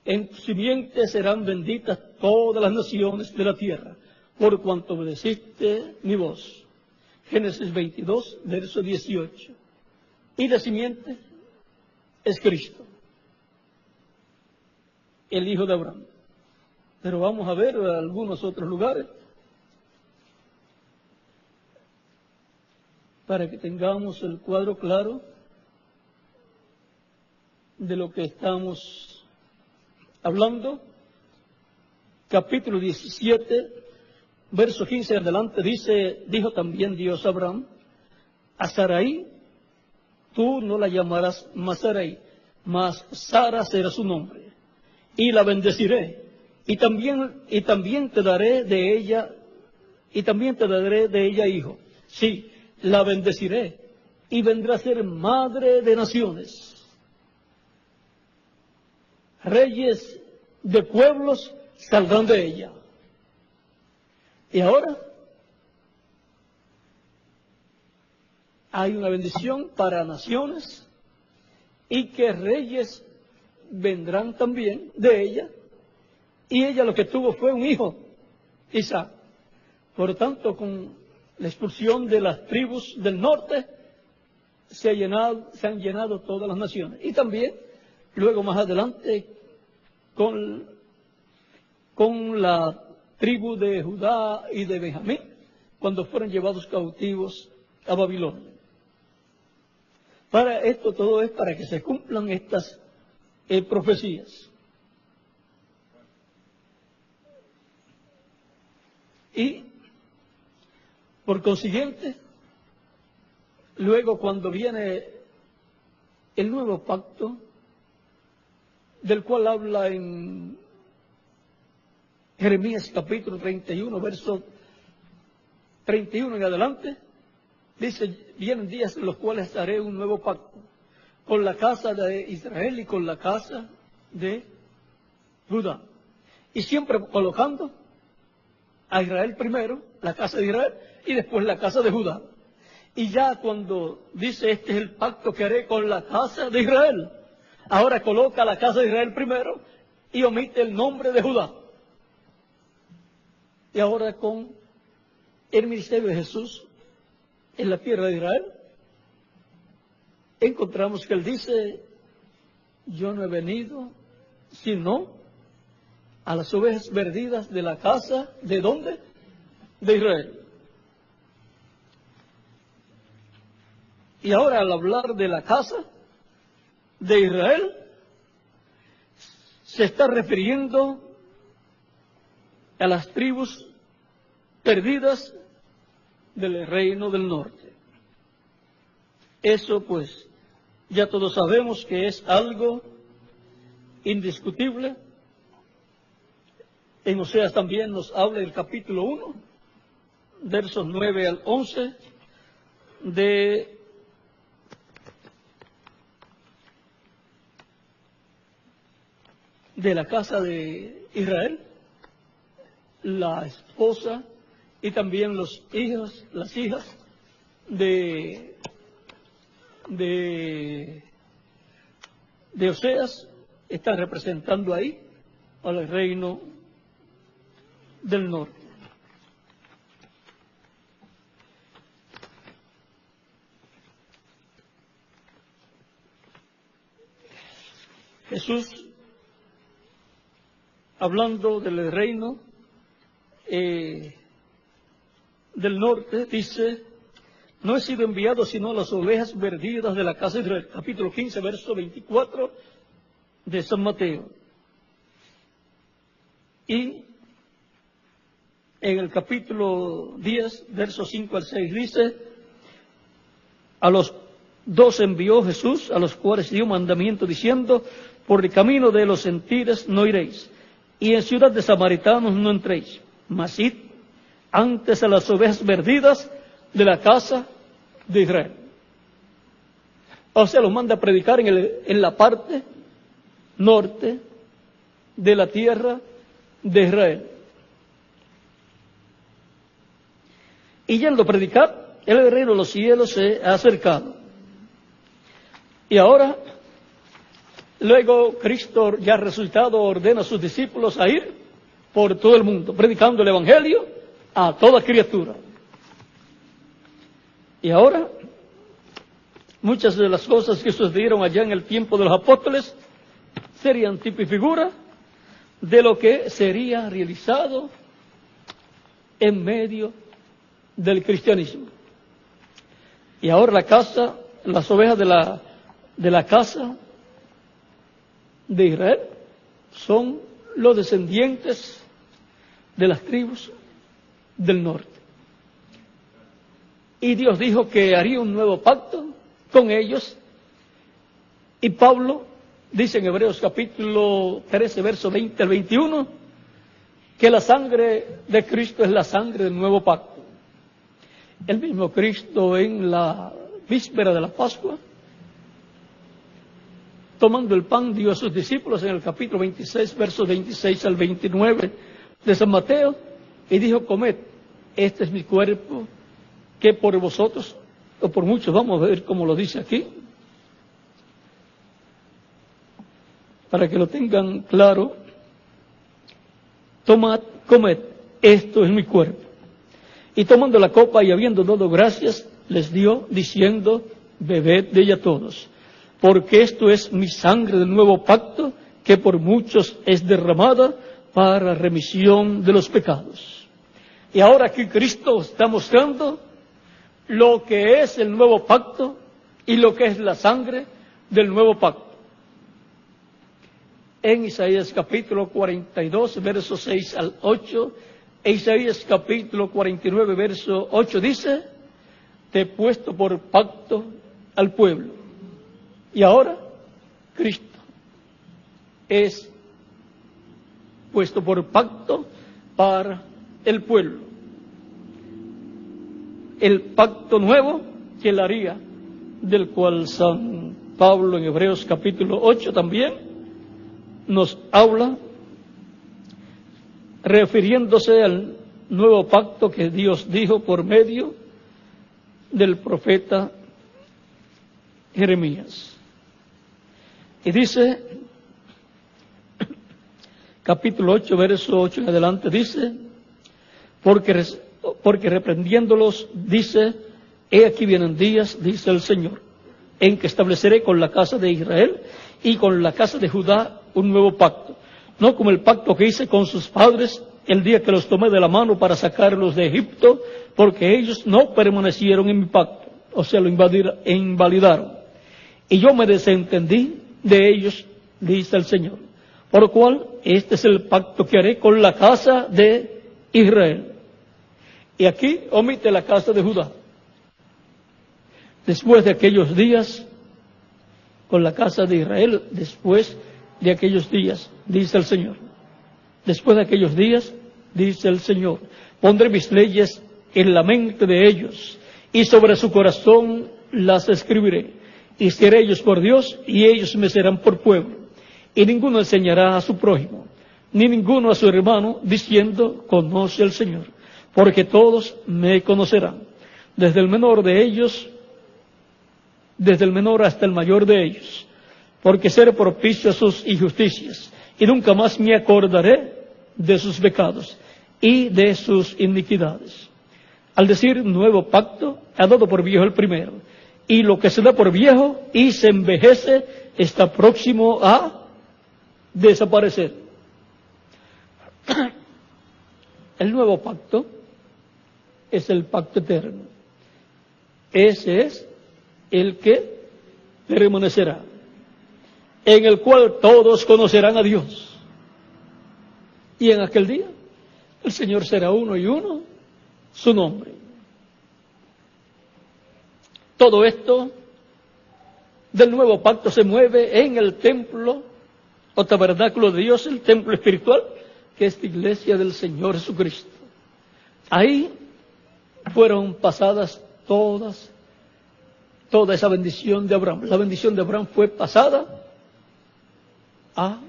En tu simiente serán benditas todas las naciones de la tierra, por cuanto obedeciste mi voz. Génesis 22, verso 18. Y la simiente es Cristo, el hijo de Abraham. Pero vamos a ver algunos otros lugares para que tengamos el cuadro claro de lo que estamos hablando. Capítulo 17, verso 15 adelante, dijo también Dios a Abraham: a Sarai tú no la llamarás más Sarai, mas Sara será su nombre, y la bendeciré, y también te daré de ella hijo. Sí, la bendeciré, y vendrá a ser madre de naciones. Reyes de pueblos saldrán de ella. Y ahora hay una bendición para naciones, y que reyes vendrán también de ella, y ella lo que tuvo fue un hijo, Isaac. Por lo tanto, con la expulsión de las tribus del norte, se han llenado todas las naciones. Y también, luego más adelante, con la tribu de Judá y de Benjamín, cuando fueron llevados cautivos a Babilonia. Para esto, todo es para que se cumplan estas profecías. Y, por consiguiente, luego cuando viene el nuevo pacto, del cual habla en Jeremías capítulo 31, verso 31 en adelante, dice: vienen días en los cuales haré un nuevo pacto con la casa de Israel y con la casa de Judá. Y siempre colocando a Israel primero, la casa de Israel, y después la casa de Judá. Y ya cuando dice: este es el pacto que haré con la casa de Israel, ahora coloca la casa de Israel primero y omite el nombre de Judá. Y ahora con el ministerio de Jesús en la tierra de Israel, encontramos que él dice: yo no he venido sino a las ovejas perdidas de la casa, ¿de dónde? De Israel. Y ahora, al hablar de la casa de Israel, se está refiriendo a las tribus perdidas del reino del norte. Eso, pues, ya todos sabemos que es algo indiscutible, En Oseas también nos habla el capítulo 1, versos 9 al 11, de la casa de Israel, la esposa y también los hijos, las hijas de Oseas están representando ahí al reino del norte. Jesús, hablando del reino del norte, dice: no he sido enviado sino a las ovejas perdidas de la casa de Israel. Capítulo 15, verso 24 de San Mateo. Y en el capítulo 10, versos 5 al 6 dice: a los 12 envió Jesús, a los cuales dio mandamiento diciendo: por el camino de los gentiles no iréis, y en ciudad de samaritanos no entréis, mas id antes a las ovejas perdidas de la casa de Israel. O sea, los manda a predicar en la parte norte de la tierra de Israel. Y yendo a predicar, el reino de los cielos se ha acercado. Y ahora, luego Cristo ya resucitado ordena a sus discípulos a ir por todo el mundo, predicando el Evangelio a toda criatura. Y ahora, muchas de las cosas que sucedieron allá en el tiempo de los apóstoles serían tipo y figura de lo que sería realizado en medio del cristianismo. Y ahora las ovejas de la casa de Israel son los descendientes de las tribus del norte. Y Dios dijo que haría un nuevo pacto con ellos. Y Pablo dice en Hebreos capítulo 13, verso 20 al 21, que la sangre de Cristo es la sangre del nuevo pacto. El mismo Cristo en la víspera de la Pascua, tomando el pan, dio a sus discípulos en el capítulo 26, versos 26 al 29 de San Mateo, y dijo: comed, este es mi cuerpo, que por vosotros, o por muchos, vamos a ver cómo lo dice aquí, para que lo tengan claro. Tomad, comed, esto es mi cuerpo. Y tomando la copa y habiendo dado gracias, les dio, diciendo: bebed de ella todos, porque esto es mi sangre del nuevo pacto, que por muchos es derramada para remisión de los pecados. Y ahora aquí Cristo está mostrando lo que es el nuevo pacto y lo que es la sangre del nuevo pacto. En Isaías capítulo 42, versos 6 al 8, e Isaías capítulo 49, verso 8 dice: te he puesto por pacto al pueblo. Y ahora Cristo es puesto por pacto para el pueblo. El pacto nuevo que él haría, del cual San Pablo en Hebreos capítulo 8 también nos habla, refiriéndose al nuevo pacto que Dios dijo por medio del profeta Jeremías. Y dice, capítulo 8, verso 8 en adelante, dice: porque reprendiéndolos, dice: he aquí vienen días, dice el Señor, en que estableceré con la casa de Israel y con la casa de Judá un nuevo pacto, no como el pacto que hice con sus padres el día que los tomé de la mano para sacarlos de Egipto, porque ellos no permanecieron en mi pacto, o sea, lo invalidaron. Y yo me desentendí de ellos, dice el Señor. Por lo cual, este es el pacto que haré con la casa de Israel. Y aquí omite la casa de Judá. Después de aquellos días, con la casa de Israel, después de aquellos días, dice el Señor. Después de aquellos días, dice el Señor, pondré mis leyes en la mente de ellos, y sobre su corazón las escribiré, y seré ellos por Dios, y ellos me serán por pueblo. Y ninguno enseñará a su prójimo, ni ninguno a su hermano, diciendo, conoce al Señor, porque todos me conocerán, desde el menor de ellos, desde el menor hasta el mayor de ellos, porque seré propicio a sus injusticias, y nunca más me acordaré de sus pecados y de sus iniquidades. Al decir nuevo pacto, ha dado por viejo el primero, y lo que se da por viejo y se envejece está próximo a desaparecer. El nuevo pacto es el pacto eterno. Ese es el que permanecerá, en el cual todos conocerán a Dios. Y en aquel día el Señor será uno y uno su nombre. Todo esto del nuevo pacto se mueve en el templo o tabernáculo de Dios, el templo espiritual, que es la iglesia del Señor Jesucristo. Ahí fueron pasadas toda esa bendición de Abraham. La bendición de Abraham fue pasada a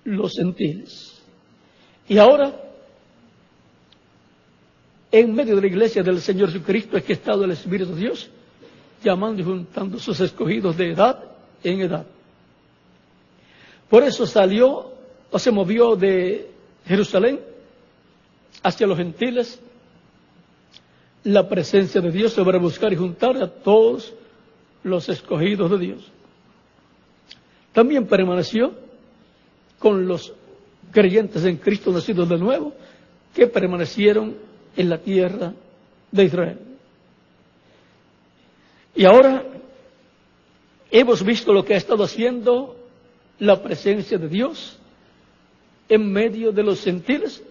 los gentiles. Y ahora, en medio de la iglesia del Señor Jesucristo es que ha estado el Espíritu de Dios, llamando y juntando sus escogidos de edad en edad. Por eso salió o se movió de Jerusalén hacia los gentiles la presencia de Dios para buscar y juntar a todos los escogidos de Dios. También permaneció con los creyentes en Cristo nacidos de nuevo, que permanecieron en la tierra de Israel. Y ahora hemos visto lo que ha estado haciendo la presencia de Dios en medio de los gentiles,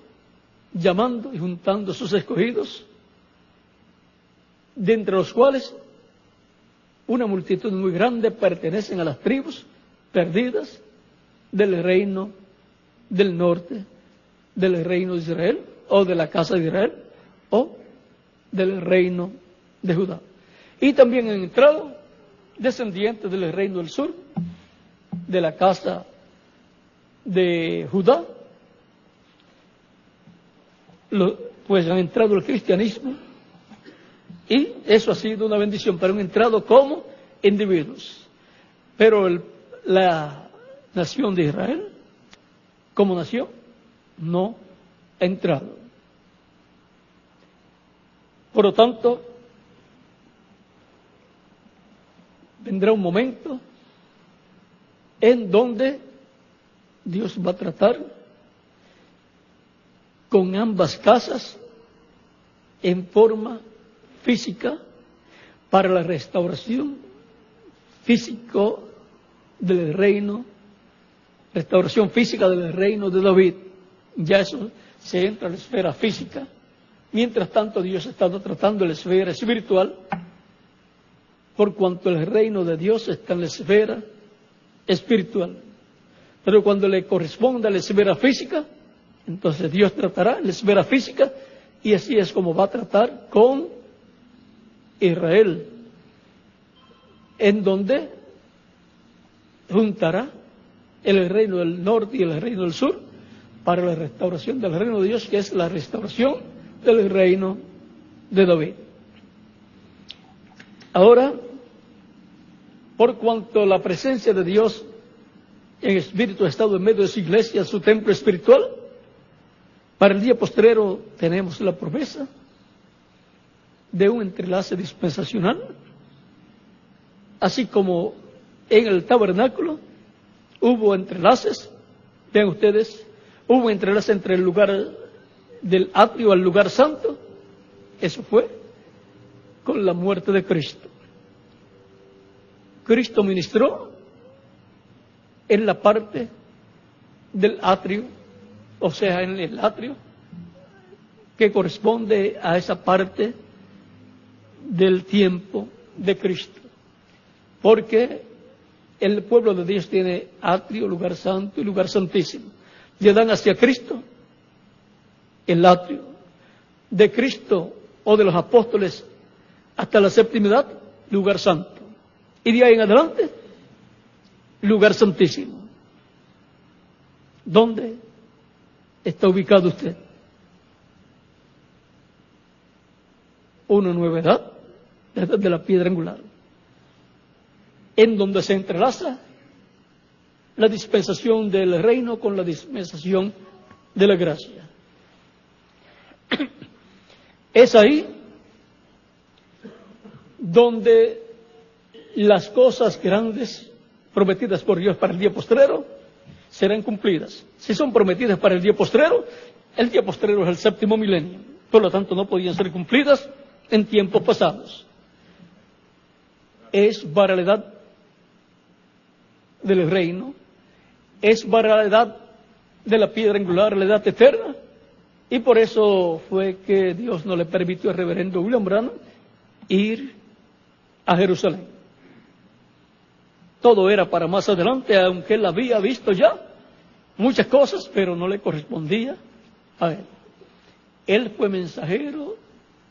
llamando y juntando a sus escogidos, de entre los cuales una multitud muy grande pertenecen a las tribus perdidas del reino del norte, del reino de Israel, o de la casa de Israel, o del reino de Judá. Y también han entrado descendientes del reino del sur, de la casa de Judá, pues han entrado al cristianismo, y eso ha sido una bendición, pero han entrado como individuos. Pero la nación de Israel, como nación, no ha entrado. Por lo tanto, vendrá un momento en donde Dios va a tratar con ambas casas en forma física para la restauración físico del reino, restauración física del reino de David. Ya eso se entra en la esfera física. Mientras tanto, Dios está tratando la esfera espiritual, por cuanto el reino de Dios está en la esfera espiritual. Pero cuando le corresponda a la esfera física, entonces Dios tratará en la esfera física, y así es como va a tratar con Israel, en donde juntará el reino del norte y el reino del sur para la restauración del reino de Dios, que es la restauración del reino de David. Ahora, por cuanto la presencia de Dios en espíritu ha estado en medio de su iglesia, su templo espiritual, para el día postrero tenemos la promesa de un entrelace dispensacional, así como en el tabernáculo hubo entrelaces. Vean ustedes, hubo entrelace entre el lugar del atrio al lugar santo. Eso fue con la muerte de Cristo. Cristo ministró en la parte del atrio, o sea, en el atrio que corresponde a esa parte del tiempo de Cristo. Porque el pueblo de Dios tiene atrio, lugar santo y lugar santísimo. de Adán hacia Cristo, el atrio, de Cristo o de los apóstoles hasta la séptima edad, lugar santo. Y de ahí en adelante, lugar santísimo. ¿Dónde está ubicado usted? Una nueva edad, la edad de la piedra angular, en donde se entrelaza la dispensación del reino con la dispensación de la gracia. Es ahí donde las cosas grandes prometidas por Dios para el día postrero serán cumplidas. Si son prometidas para el día postrero es el séptimo milenio. Por lo tanto, no podían ser cumplidas en tiempos pasados. Es para la edad del reino, es para la edad de la piedra angular, la edad eterna, y por eso fue que Dios no le permitió al reverendo William Branham ir a Jerusalén. Todo era para más adelante, aunque él había visto ya muchas cosas, pero no le correspondía a él. Él fue mensajero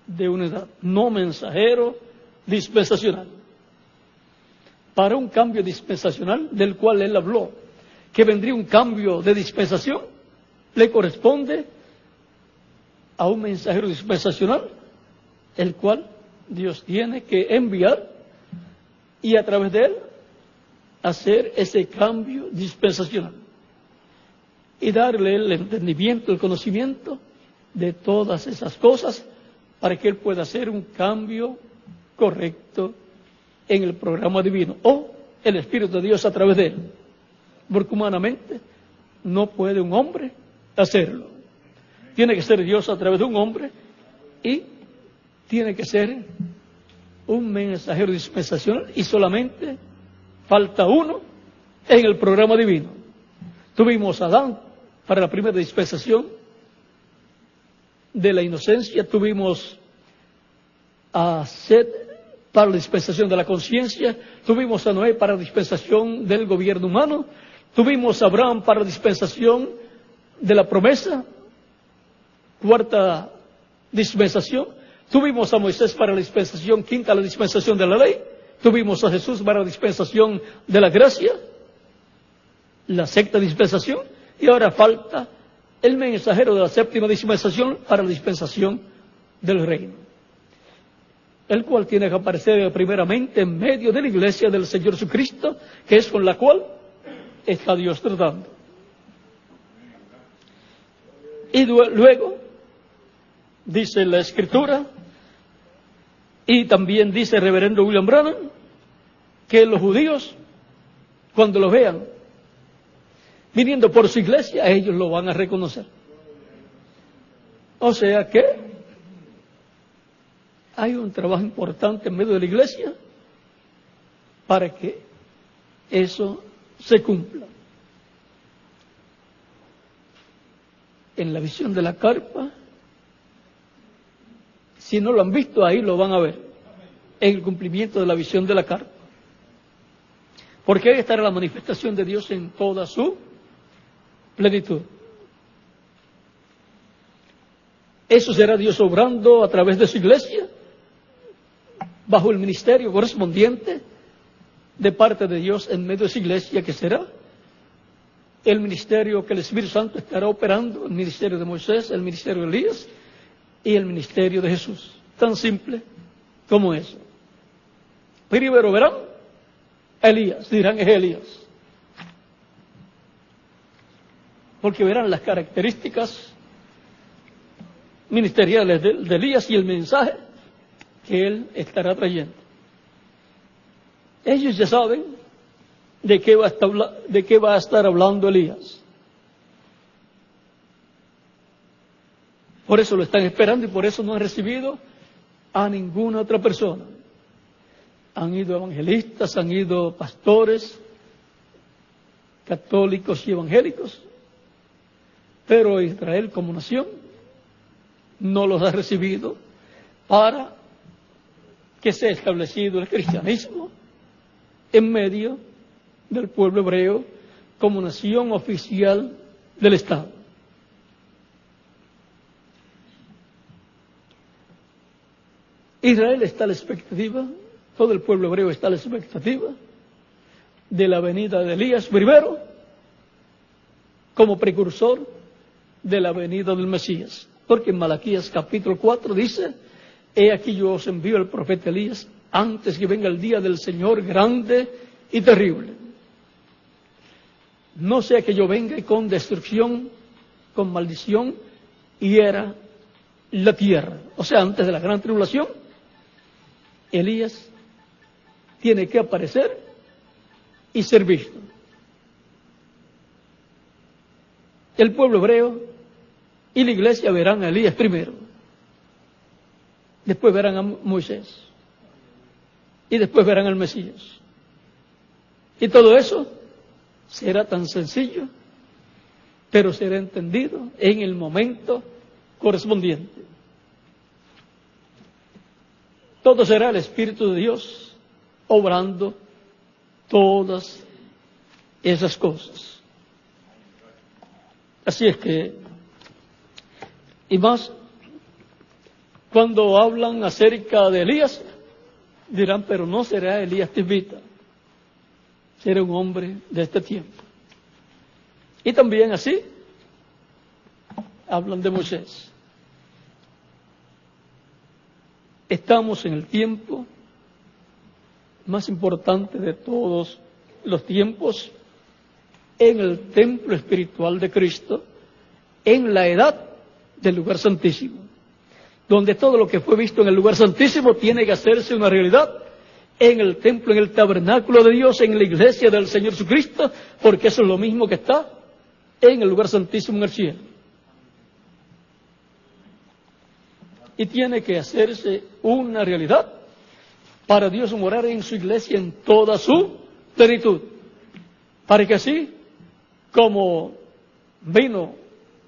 de una edad, no mensajero dispensacional. Para un cambio dispensacional del cual él habló, que vendría un cambio de dispensación, le corresponde a un mensajero dispensacional, el cual Dios tiene que enviar y a través de él hacer ese cambio dispensacional y darle el entendimiento, el conocimiento de todas esas cosas para que él pueda hacer un cambio correcto en el programa divino o el Espíritu de Dios a través de él, porque humanamente no puede un hombre hacerlo. Tiene que ser Dios a través de un hombre y tiene que ser un mensajero dispensacional, y solamente falta uno en el programa divino. Tuvimos a Adán para la primera dispensación de la inocencia, tuvimos a Set para la dispensación de la conciencia, tuvimos a Noé para la dispensación del gobierno humano, tuvimos a Abraham para la dispensación de la promesa, cuarta dispensación, tuvimos a Moisés para la dispensación quinta, la dispensación de la ley, tuvimos a Jesús para la dispensación de la gracia, la sexta dispensación, y ahora falta el mensajero de la séptima dispensación para la dispensación del reino, el cual tiene que aparecer primeramente en medio de la iglesia del Señor Jesucristo, que es con la cual está Dios tratando. Y luego dice la Escritura, y también dice el reverendo William Branham, que los judíos, cuando lo vean viniendo por su iglesia, ellos lo van a reconocer. O sea que hay un trabajo importante en medio de la iglesia para que eso se cumpla. En la visión de la carpa, si no lo han visto, ahí lo van a ver, en el cumplimiento de la visión de la carpa. Porque ahí estará la manifestación de Dios en toda su plenitud. Eso será Dios obrando a través de su iglesia, bajo el ministerio correspondiente de parte de Dios en medio de su iglesia, que será el ministerio que el Espíritu Santo estará operando, el ministerio de Moisés, el ministerio de Elías y el ministerio de Jesús. Tan simple como eso. Primero verán a Elías, dirán es Elías, porque verán las características ministeriales de Elías y el mensaje que él estará trayendo. Ellos ya saben de qué va a estar hablando Elías. Por eso lo están esperando y por eso no han recibido a ninguna otra persona. Han ido evangelistas, han ido pastores, católicos y evangélicos, pero Israel como nación no los ha recibido para que sea establecido el cristianismo en medio del pueblo hebreo como nación oficial del Estado. Israel está a la expectativa, todo el pueblo hebreo está a la expectativa de la venida de Elías primero como precursor de la venida del Mesías. Porque en Malaquías capítulo 4 dice: he aquí yo os envío el profeta Elías antes que venga el día del Señor grande y terrible. No sea que yo venga y con destrucción, con maldición, hiera la tierra. O sea, antes de la gran tribulación, Elías tiene que aparecer y ser visto. El pueblo hebreo y la iglesia verán a Elías primero, después verán a Moisés y después verán al Mesías. Y todo eso será tan sencillo, pero será entendido en el momento correspondiente. Todo será el Espíritu de Dios obrando todas esas cosas. Así es que, y más, cuando hablan acerca de Elías, dirán: pero no será Elías Tisbita, será un hombre de este tiempo. Y también así hablan de Moisés. Estamos en el tiempo más importante de todos los tiempos, en el templo espiritual de Cristo, en la edad del lugar santísimo, donde todo lo que fue visto en el lugar santísimo tiene que hacerse una realidad en el templo, en el tabernáculo de Dios, en la iglesia del Señor Jesucristo, porque eso es lo mismo que está en el lugar santísimo en el cielo. Y tiene que hacerse una realidad para Dios morar en su iglesia en toda su plenitud, para que así como vino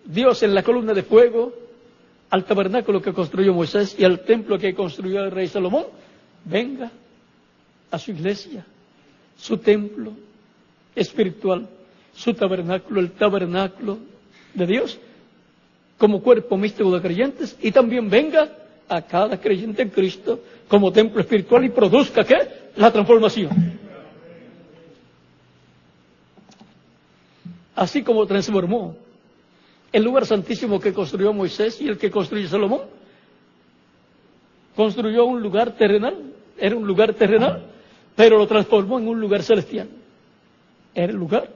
Dios en la columna de fuego al tabernáculo que construyó Moisés y al templo que construyó el rey Salomón, venga a su iglesia, su templo espiritual, su tabernáculo, el tabernáculo de Dios, como cuerpo místico de creyentes, y también venga a cada creyente en Cristo como templo espiritual y produzca, ¿qué? La transformación. Así como transformó el lugar santísimo que construyó Moisés y el que construyó Salomón, construyó un lugar terrenal, era un lugar terrenal, pero lo transformó en un lugar celestial. Era el lugar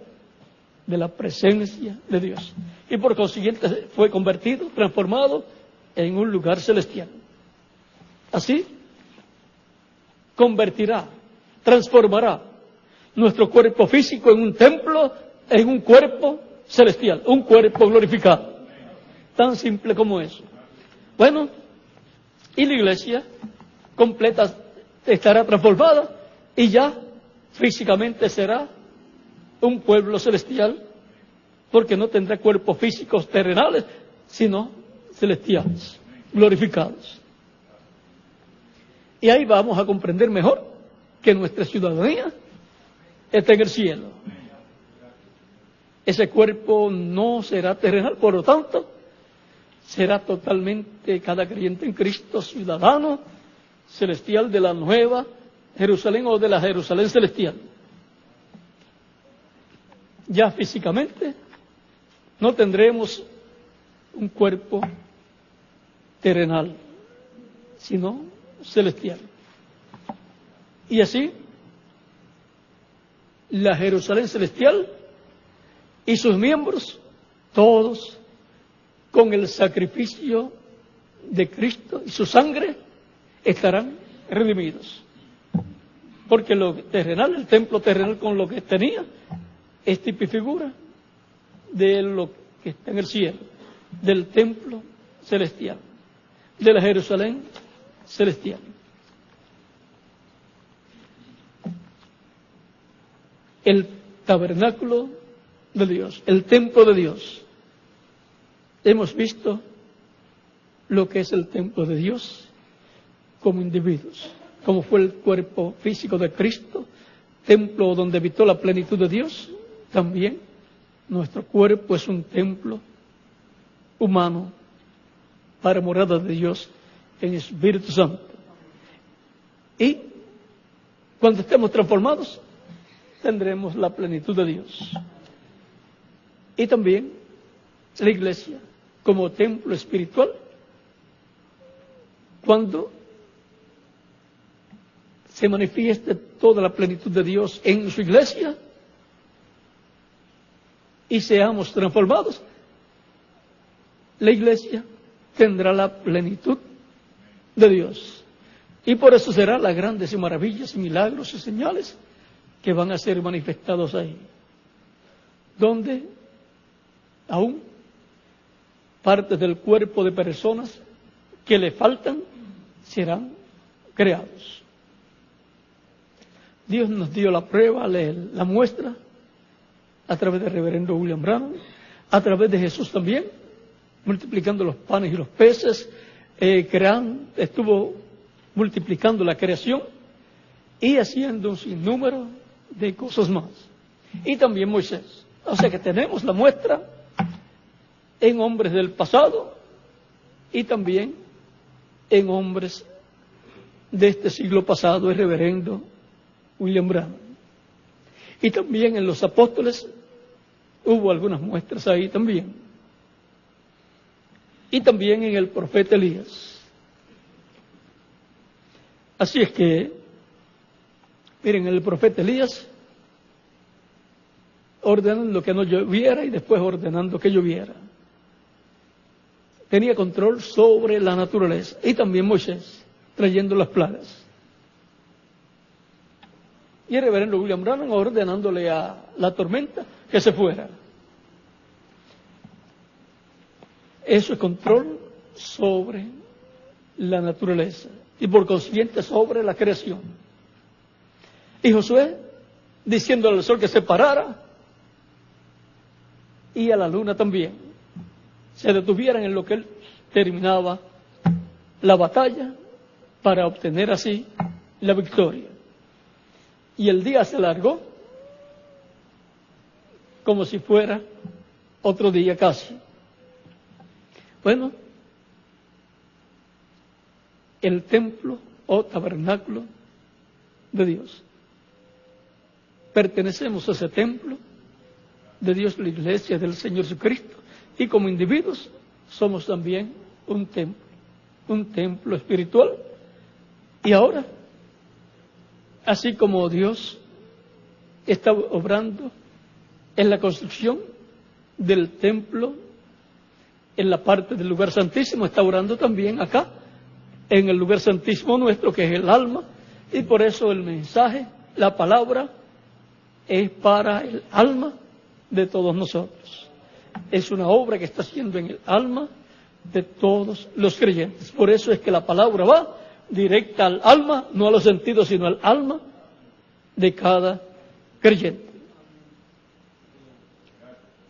de la presencia de Dios. Y por consiguiente fue convertido, transformado en un lugar celestial. Así, convertirá, transformará nuestro cuerpo físico en un templo, en un cuerpo celestial, un cuerpo glorificado. Tan simple como eso. Bueno, y la iglesia completa estará transformada y ya físicamente será un pueblo celestial, porque no tendrá cuerpos físicos terrenales, sino celestiales, glorificados. Y ahí vamos a comprender mejor que nuestra ciudadanía está en el cielo. Ese cuerpo no será terrenal, por lo tanto, será totalmente cada creyente en Cristo ciudadano celestial de la nueva Jerusalén o de la Jerusalén celestial. Ya físicamente no tendremos un cuerpo terrenal, sino celestial. Y así, la Jerusalén celestial y sus miembros, todos, con el sacrificio de Cristo y su sangre, estarán redimidos. Porque lo terrenal, el templo terrenal con lo que tenía, es tipo y figura de lo que está en el cielo, del templo celestial, de la Jerusalén celestial. El tabernáculo de Dios, el templo de Dios. Hemos visto lo que es el templo de Dios como individuos, como fue el cuerpo físico de Cristo, templo donde habitó la plenitud de Dios. También Nuestro cuerpo es un templo humano para morada de Dios en el Espíritu Santo. Y cuando estemos transformados, tendremos la plenitud de Dios. Y también la iglesia como templo espiritual, cuando se manifieste toda la plenitud de Dios en su iglesia y seamos transformados, la iglesia tendrá la plenitud de Dios. Y por eso serán las grandes y maravillas y milagros y señales que van a ser manifestados ahí, donde aún partes del cuerpo de personas que le faltan serán creados. Dios nos dio la prueba, la muestra, a través del reverendo William Branham, a través de Jesús también, multiplicando los panes y los peces, estuvo multiplicando la creación y haciendo un sinnúmero de cosas más. Y también Moisés. O sea que tenemos la muestra en hombres del pasado y también en hombres de este siglo pasado, el reverendo William Branham. Y también en los apóstoles hubo algunas muestras ahí también. Y también en el profeta Elías. Así es que, miren, el profeta Elías ordenando que no lloviera y después ordenando que lloviera. Tenía control sobre la naturaleza. Y también Moisés, trayendo las plagas. Y el reverendo William Branham ordenándole a la tormenta que se fuera. Eso es control sobre la naturaleza y por consiguiente sobre la creación. Y Josué diciéndole al sol que se parara y a la luna también, se detuvieran en lo que él terminaba la batalla para obtener así la victoria. Y el día se alargó como si fuera otro día casi. Bueno, el templo o tabernáculo de Dios. Pertenecemos a ese templo de Dios, la iglesia del Señor Jesucristo, y como individuos somos también un templo espiritual. Y ahora, así como Dios está obrando en la construcción del templo, en la parte del lugar santísimo, está obrando también acá, en el lugar santísimo nuestro, que es el alma, y por eso el mensaje, la palabra, es para el alma de todos nosotros. Es una obra que está haciendo en el alma de todos los creyentes. Por eso es que la palabra va directa al alma, no a los sentidos, sino al alma de cada creyente.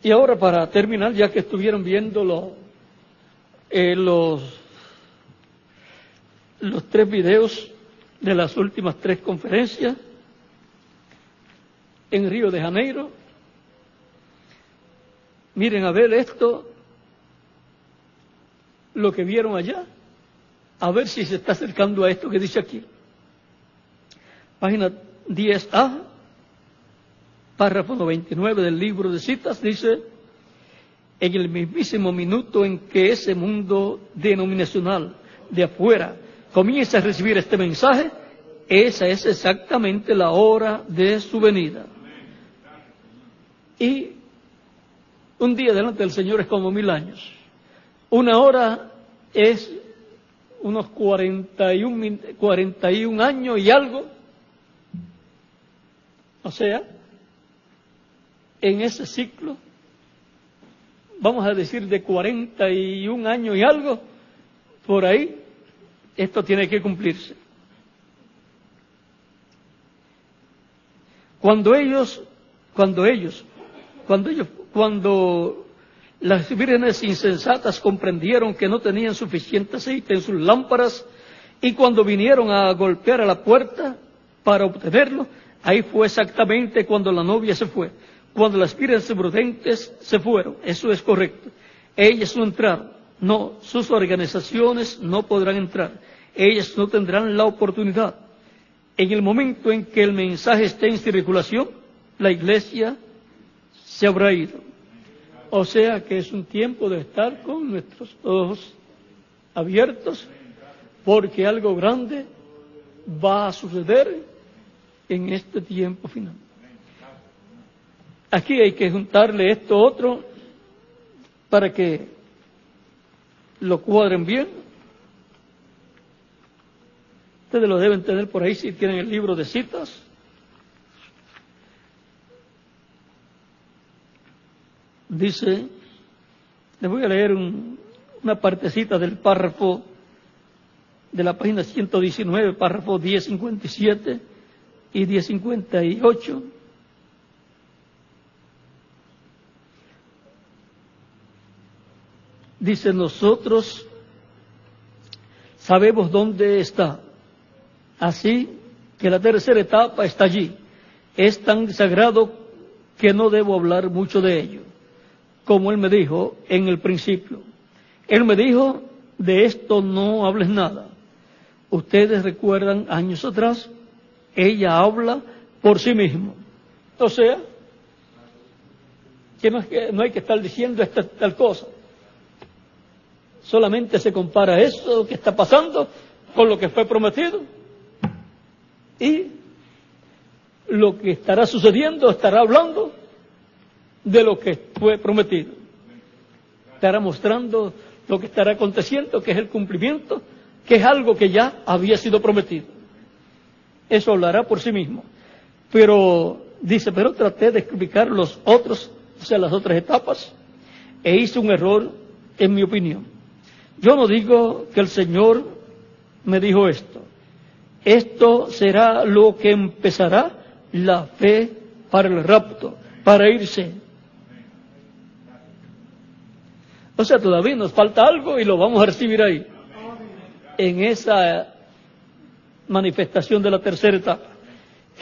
Y ahora, para terminar, ya que estuvieron viendo los 3 videos de las últimas 3 conferencias en Río de Janeiro, miren a ver esto, lo que vieron allá, a ver si se está acercando a esto que dice aquí. Página 10A, párrafo 99 del libro de citas, dice: en el mismísimo minuto en que ese mundo denominacional de afuera comienza a recibir este mensaje, esa es exactamente la hora de su venida. Y un día delante del Señor es como 1000 años. Una hora es unos 41 años y algo. O sea, en ese ciclo, vamos a decir de 41 años y algo, por ahí, esto tiene que cumplirse. Cuando las vírgenes insensatas comprendieron que no tenían suficiente aceite en sus lámparas, y cuando vinieron a golpear a la puerta para obtenerlo, ahí fue exactamente cuando la novia se fue. cuando las vírgenes prudentes se fueron, eso es correcto. Ellas no entraron, no, sus organizaciones no podrán entrar, ellas no tendrán la oportunidad. En el momento en que el mensaje esté en circulación, la iglesia se habrá ido. O sea que es un tiempo de estar con nuestros ojos abiertos, porque algo grande va a suceder en este tiempo final. Aquí hay que juntarle esto otro para que lo cuadren bien. Ustedes lo deben tener por ahí si tienen el libro de citas. Dice, les voy a leer una partecita del párrafo de la página 119, párrafo 1057 y 1058. Dice, nosotros sabemos dónde está, así que la tercera etapa está allí. Es tan sagrado que no debo hablar mucho de ello, como él me dijo en el principio. Él me dijo, de esto no hables nada. Ustedes recuerdan años atrás, ella habla por sí misma. O sea, que no hay que estar diciendo esta tal cosa. Solamente se compara eso que está pasando con lo que fue prometido. Y lo que estará sucediendo estará hablando de lo que fue prometido. Estará mostrando lo que estará aconteciendo, que es el cumplimiento, que es algo que ya había sido prometido. Eso hablará por sí mismo. Pero, dice, pero traté de explicar los otros, o sea, las otras etapas, e hice un error en mi opinión. Yo no digo que el Señor me dijo esto. Esto será lo que empezará la fe para el rapto, para irse. O sea, todavía nos falta algo y lo vamos a recibir ahí, en esa manifestación de la tercera etapa.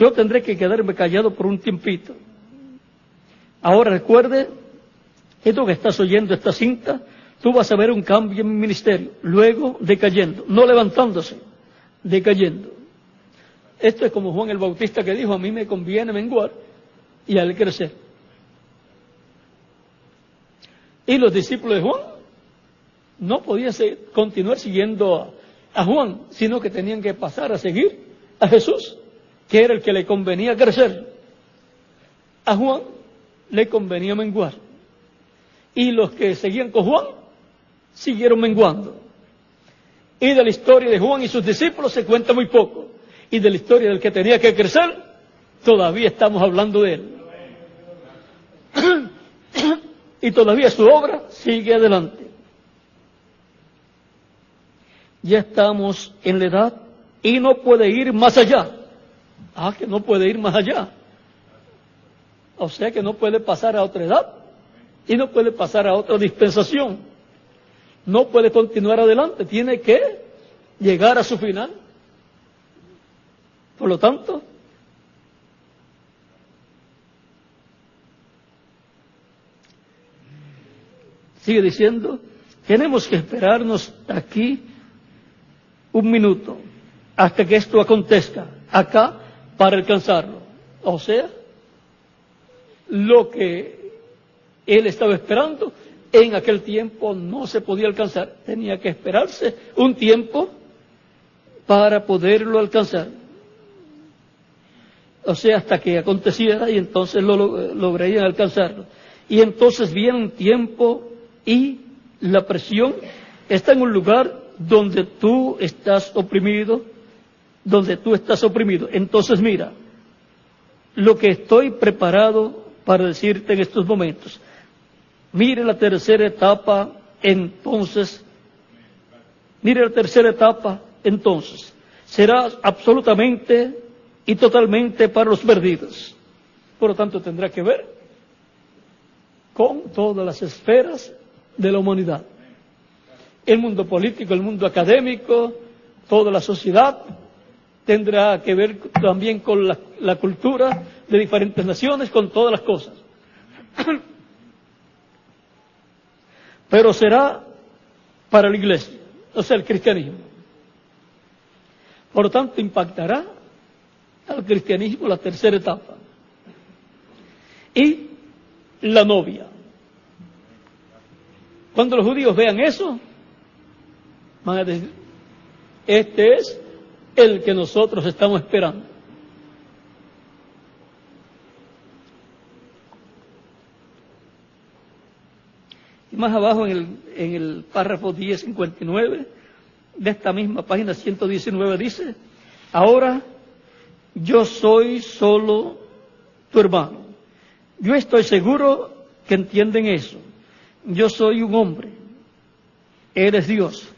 Yo tendré que quedarme callado por un tiempito. Ahora recuerde, esto que estás oyendo, esta cinta, tú vas a ver un cambio en mi ministerio, luego decayendo, no levantándose, decayendo. Esto es como Juan el Bautista que dijo, a mí me conviene menguar y a él crecer. Y los discípulos de Juan no podían continuar siguiendo a Juan, sino que tenían que pasar a seguir a Jesús, que era el que le convenía crecer. A Juan le convenía menguar. Y los que seguían con Juan siguieron menguando. Y de la historia de Juan y sus discípulos se cuenta muy poco. Y de la historia del que tenía que crecer, todavía estamos hablando de él. Y todavía su obra sigue adelante. Ya estamos en la edad y no puede ir más allá. Que no puede ir más allá. O sea que no puede pasar a otra edad y no puede pasar a otra dispensación. No puede continuar adelante, tiene que llegar a su final. Por lo tanto, sigue diciendo, tenemos que esperarnos aquí un minuto hasta que esto acontezca acá para alcanzarlo. O sea, lo que él estaba esperando en aquel tiempo no se podía alcanzar. Tenía que esperarse un tiempo para poderlo alcanzar. O sea, hasta que aconteciera y entonces lograrían alcanzarlo. Y entonces viene un tiempo y la presión está en un lugar donde tú estás oprimido, Entonces mira, lo que estoy preparado para decirte en estos momentos. Mire la tercera etapa, entonces. Será absolutamente y totalmente para los perdidos. Por lo tanto, tendrá que ver con todas las esferas de la humanidad. El mundo político, el mundo académico, toda la sociedad, tendrá que ver también con la cultura de diferentes naciones, con todas las cosas. Pero será para la iglesia, o sea, el cristianismo. Por lo tanto, impactará al cristianismo la tercera etapa. Y la novia. Cuando los judíos vean eso, van a decir, este es el que nosotros estamos esperando. Y más abajo en el párrafo 1059 de esta misma página 119 dice, ahora yo soy solo tu hermano. Yo estoy seguro que entienden eso. Yo soy un hombre, eres Dios,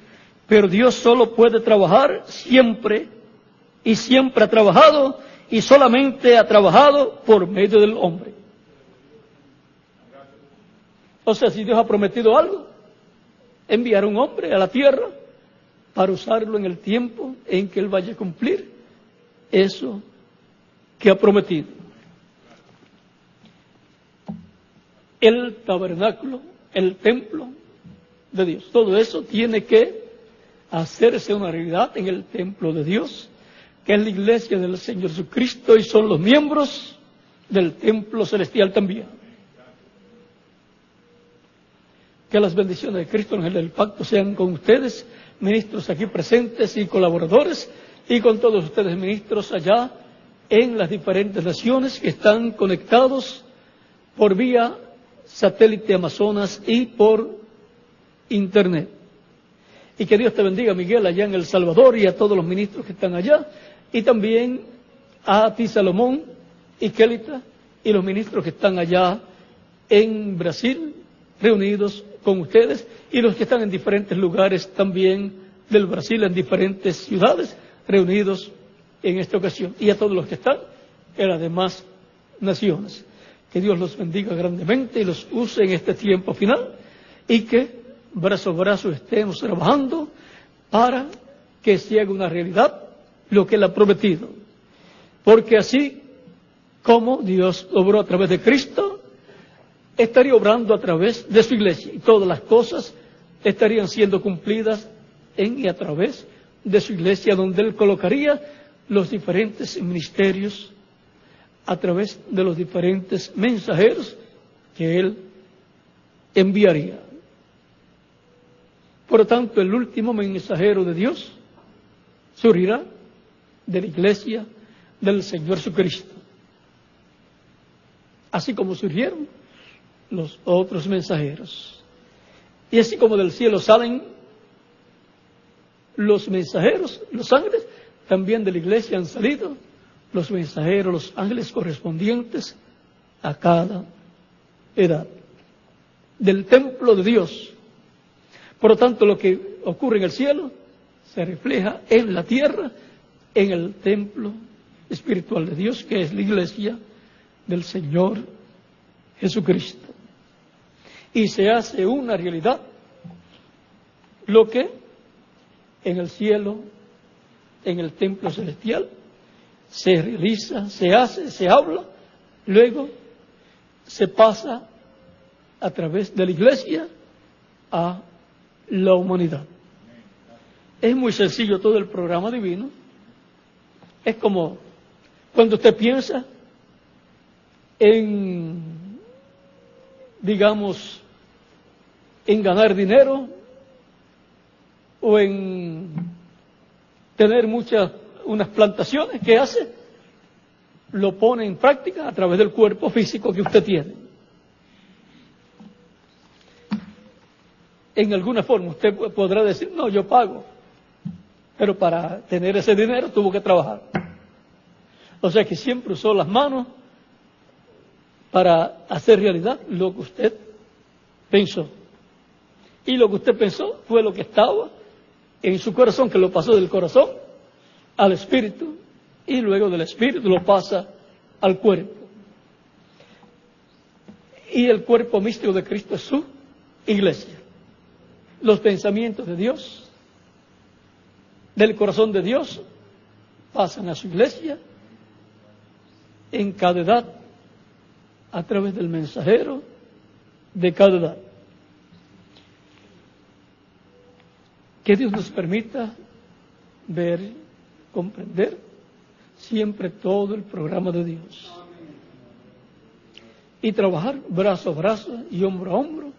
pero Dios solo puede trabajar siempre y siempre ha trabajado y solamente ha trabajado por medio del hombre. O sea, si Dios ha prometido algo, enviar un hombre a la tierra para usarlo en el tiempo en que Él vaya a cumplir eso que ha prometido. El tabernáculo, el templo de Dios, todo eso tiene que hacerse una realidad en el templo de Dios, que es la iglesia del Señor Jesucristo y son los miembros del templo celestial también. Que las bendiciones de Cristo, ángel del pacto, sean con ustedes, ministros aquí presentes y colaboradores, y con todos ustedes, ministros allá en las diferentes naciones que están conectados por vía satélite Amazonas y por Internet. Y que Dios te bendiga, Miguel, allá en El Salvador, y a todos los ministros que están allá, y también a ti, Salomón, y Kelita, y los ministros que están allá en Brasil, reunidos con ustedes, y los que están en diferentes lugares también del Brasil, en diferentes ciudades, reunidos en esta ocasión, y a todos los que están en las demás naciones. Que Dios los bendiga grandemente y los use en este tiempo final, y que brazo a brazo estemos trabajando para que se haga una realidad lo que Él ha prometido. Porque así como Dios obró a través de Cristo, estaría obrando a través de su iglesia, y todas las cosas estarían siendo cumplidas en y a través de su iglesia, donde Él colocaría los diferentes ministerios a través de los diferentes mensajeros que Él enviaría. Por lo tanto, el último mensajero de Dios surgirá de la iglesia del Señor Jesucristo. Así como surgieron los otros mensajeros. Y así como del cielo salen los mensajeros, los ángeles, también de la iglesia han salido los mensajeros, los ángeles correspondientes a cada edad del templo de Dios. Por lo tanto, lo que ocurre en el cielo se refleja en la tierra, en el templo espiritual de Dios, que es la iglesia del Señor Jesucristo. Y se hace una realidad lo que en el cielo, en el templo celestial, se realiza, se hace, se habla, luego se pasa a través de la iglesia a la humanidad. Es muy sencillo todo el programa divino. Es como cuando usted piensa en, digamos, en ganar dinero o en tener unas plantaciones. ¿Qué hace? Lo pone en práctica a través del cuerpo físico que usted tiene. En alguna forma usted podrá decir, no, yo pago, pero para tener ese dinero tuvo que trabajar. O sea que siempre usó las manos para hacer realidad lo que usted pensó. Y lo que usted pensó fue lo que estaba en su corazón, que lo pasó del corazón al espíritu, y luego del espíritu lo pasa al cuerpo. Y el cuerpo místico de Cristo es su iglesia. Los pensamientos de Dios, del corazón de Dios, pasan a su iglesia en cada edad a través del mensajero de cada edad. Que Dios nos permita ver, comprender siempre todo el programa de Dios y trabajar brazo a brazo y hombro a hombro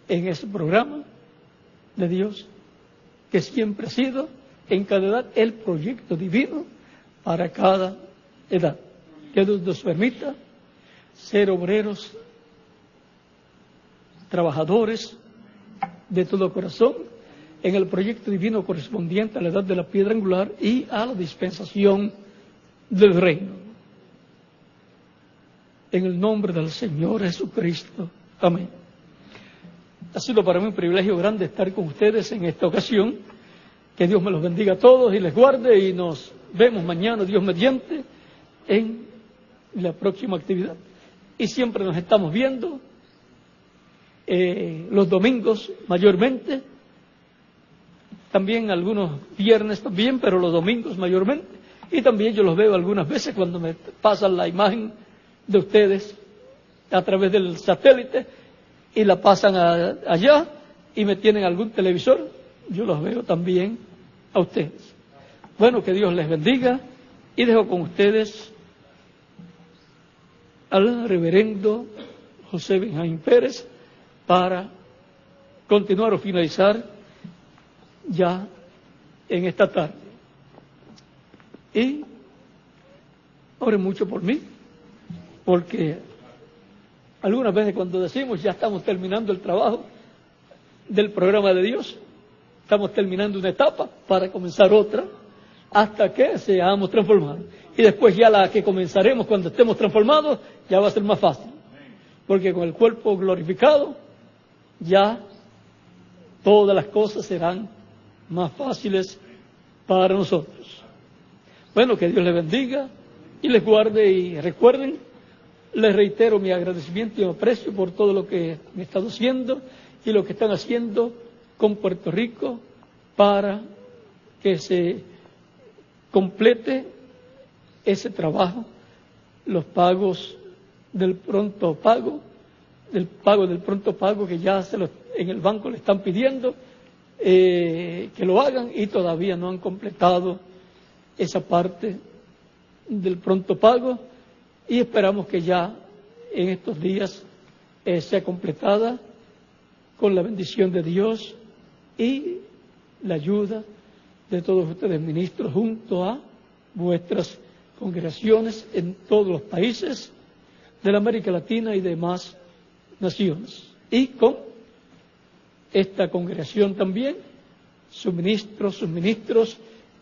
en ese programa de Dios que siempre ha sido en cada edad el proyecto divino para cada edad. Que Dios nos permita ser obreros, trabajadores de todo corazón en el proyecto divino correspondiente a la edad de la piedra angular y a la dispensación del reino. En el nombre del Señor Jesucristo. Amén. Ha sido para mí un privilegio grande estar con ustedes en esta ocasión. Que Dios me los bendiga a todos y les guarde, y nos vemos mañana, Dios mediante, en la próxima actividad. Y siempre nos estamos viendo los domingos mayormente, también algunos viernes también, pero los domingos mayormente. Y también yo los veo algunas veces cuando me pasan la imagen de ustedes a través del satélite y la pasan allá y me tienen algún televisor, yo los veo también a ustedes. Bueno, que Dios les bendiga, y dejo con ustedes al reverendo José Benjamín Pérez para continuar o finalizar ya en esta tarde. Y oren mucho por mí, porque algunas veces cuando decimos ya estamos terminando el trabajo del programa de Dios, estamos terminando una etapa para comenzar otra, hasta que seamos transformados. Y después ya la que comenzaremos cuando estemos transformados, ya va a ser más fácil. Porque con el cuerpo glorificado, ya todas las cosas serán más fáciles para nosotros. Bueno, que Dios les bendiga y les guarde, y recuerden, les reitero mi agradecimiento y mi aprecio por todo lo que me están haciendo y lo que están haciendo con Puerto Rico para que se complete ese trabajo, los pagos del pronto pago, del pago del pronto pago que ya en el banco le están pidiendo que lo hagan, y todavía no han completado esa parte del pronto pago, y esperamos que ya en estos días sea completada con la bendición de Dios y la ayuda de todos ustedes ministros, junto a vuestras congregaciones en todos los países de la América Latina y demás naciones. Y con esta congregación también, sus ministros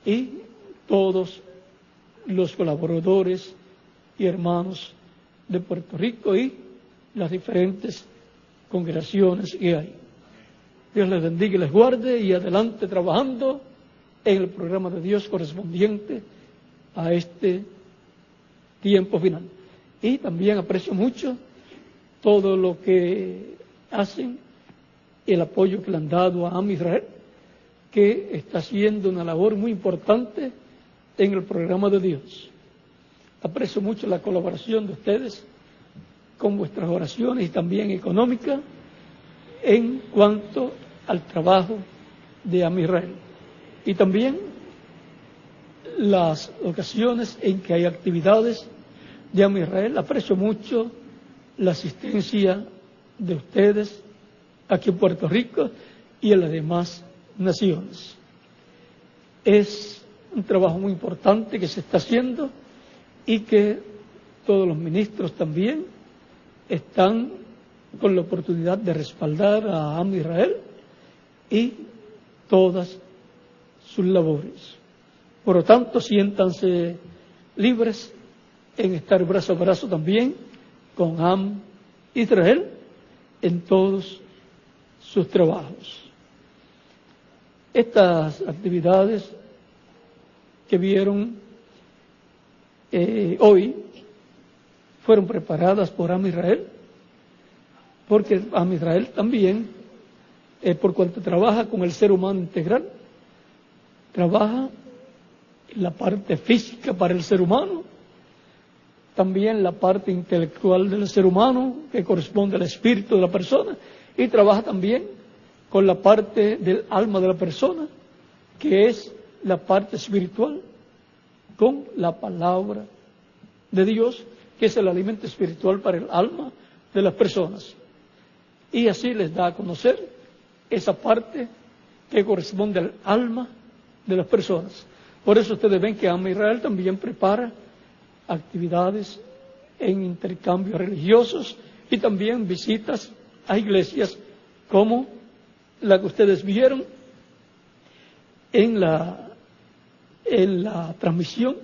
y todos los colaboradores y hermanos de Puerto Rico y las diferentes congregaciones que hay. Dios les bendiga y les guarde, y adelante trabajando en el programa de Dios correspondiente a este tiempo final. Y también aprecio mucho todo lo que hacen, el apoyo que le han dado a Am Israel, que está haciendo una labor muy importante en el programa de Dios. Aprecio mucho la colaboración de ustedes con vuestras oraciones y también económica en cuanto al trabajo de Am Israel. Y también las ocasiones en que hay actividades de Am Israel. Aprecio mucho la asistencia de ustedes aquí en Puerto Rico y en las demás naciones. Es un trabajo muy importante que se está haciendo, y que todos los ministros también están con la oportunidad de respaldar a Am Israel y todas sus labores. Por lo tanto, siéntanse libres en estar brazo a brazo también con Am Israel en todos sus trabajos. Estas actividades que vieron hoy fueron preparadas por Am Israel, porque Am Israel también, por cuanto trabaja con el ser humano integral, trabaja la parte física para el ser humano, también la parte intelectual del ser humano, que corresponde al espíritu de la persona, y trabaja también con la parte del alma de la persona, que es la parte espiritual, con la palabra de Dios, que es el alimento espiritual para el alma de las personas. Y así les da a conocer esa parte que corresponde al alma de las personas. Por eso ustedes ven que AMA Israel también prepara actividades en intercambios religiosos y también visitas a iglesias como la que ustedes vieron en la transmisión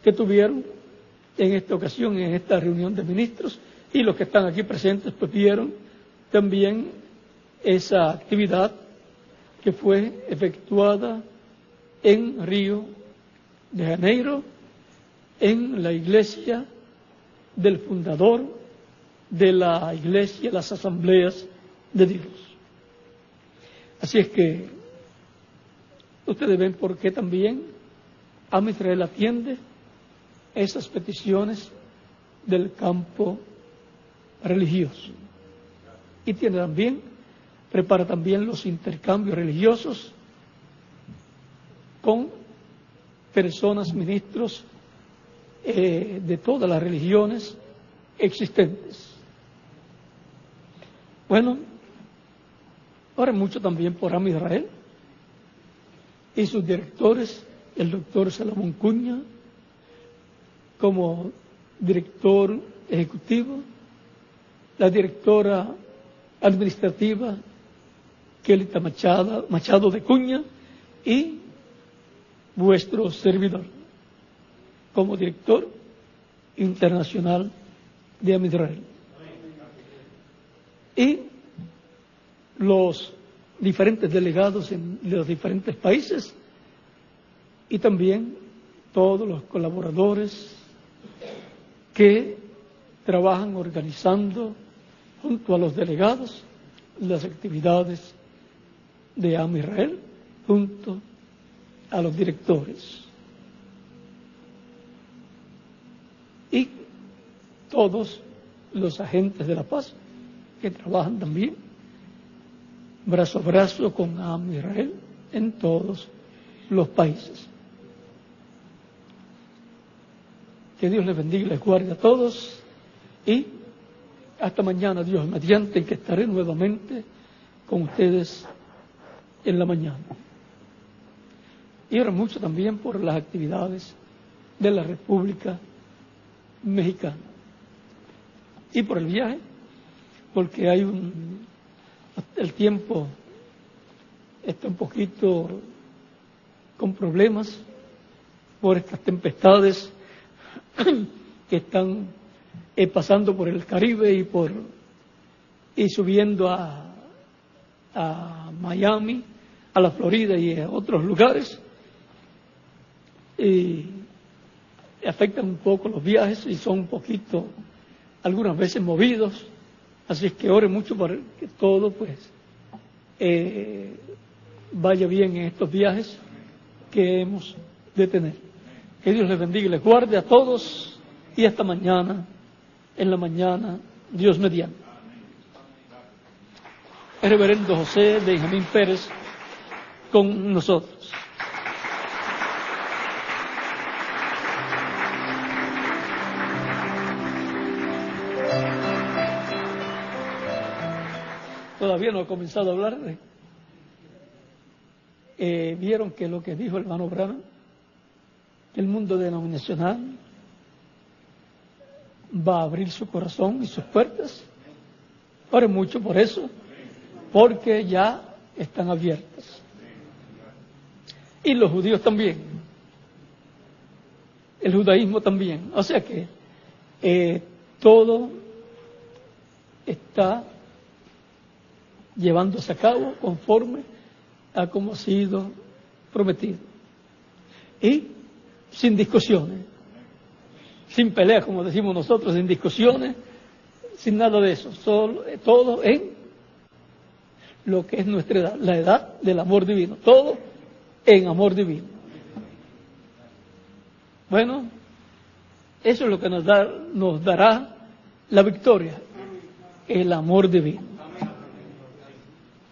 que tuvieron en esta ocasión, en esta reunión de ministros, y los que están aquí presentes pues vieron también esa actividad que fue efectuada en Río de Janeiro, en la iglesia del fundador de la iglesia, las asambleas de Dios. Así es que ustedes ven por qué también AMA Israel atiende esas peticiones del campo religioso. Y prepara también los intercambios religiosos con personas, ministros de todas las religiones existentes. Bueno, ahora mucho también por AMA Israel y sus directores, el doctor Salomón Cuña, como director ejecutivo, la directora administrativa Kelita Machado de Cuña y vuestro servidor como director internacional de AMA Israel. Y los diferentes delegados en los diferentes países y también todos los colaboradores que trabajan organizando junto a los delegados las actividades de AMA Israel junto a los directores y todos los agentes de la paz que trabajan también brazo a brazo con AMA Israel en todos los países. Que Dios les bendiga y les guarde a todos y hasta mañana, Dios mediante, que estaré nuevamente con ustedes en la mañana. Y ahora mucho también por las actividades de la República Mexicana. Y por el viaje, porque el tiempo está un poquito con problemas por estas tempestades que están pasando por el Caribe y subiendo a Miami, a la Florida y a otros lugares, y afectan un poco los viajes y son un poquito, algunas veces movidos, así es que ore mucho para que todo vaya bien en estos viajes que hemos de tener. Que Dios les bendiga y les guarde a todos y hasta mañana, en la mañana, Dios mediante. El reverendo José Benjamín Pérez con nosotros. Todavía no he comenzado a hablar vieron que lo que dijo el hermano Branham, el mundo denominacional va a abrir su corazón y sus puertas. Ore mucho por eso, porque ya están abiertas. Y los judíos también, el judaísmo también. O sea que todo está llevándose a cabo conforme a como ha sido prometido. Y sin discusiones, sin peleas, como decimos nosotros, sin discusiones, sin nada de eso, todo en lo que es nuestra edad, la edad del amor divino, todo en amor divino. Bueno, Eso es lo que nos dará la victoria, el amor divino.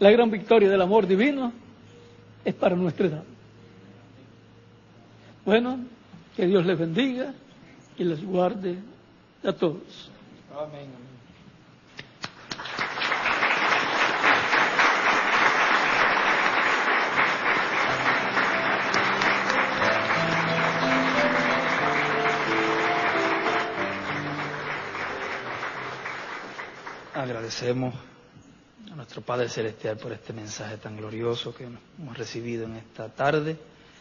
La gran victoria del amor divino es para nuestra edad. Bueno, que Dios les bendiga y les guarde a todos. Amén. Agradecemos a nuestro Padre Celestial por este mensaje tan glorioso que hemos recibido en esta tarde.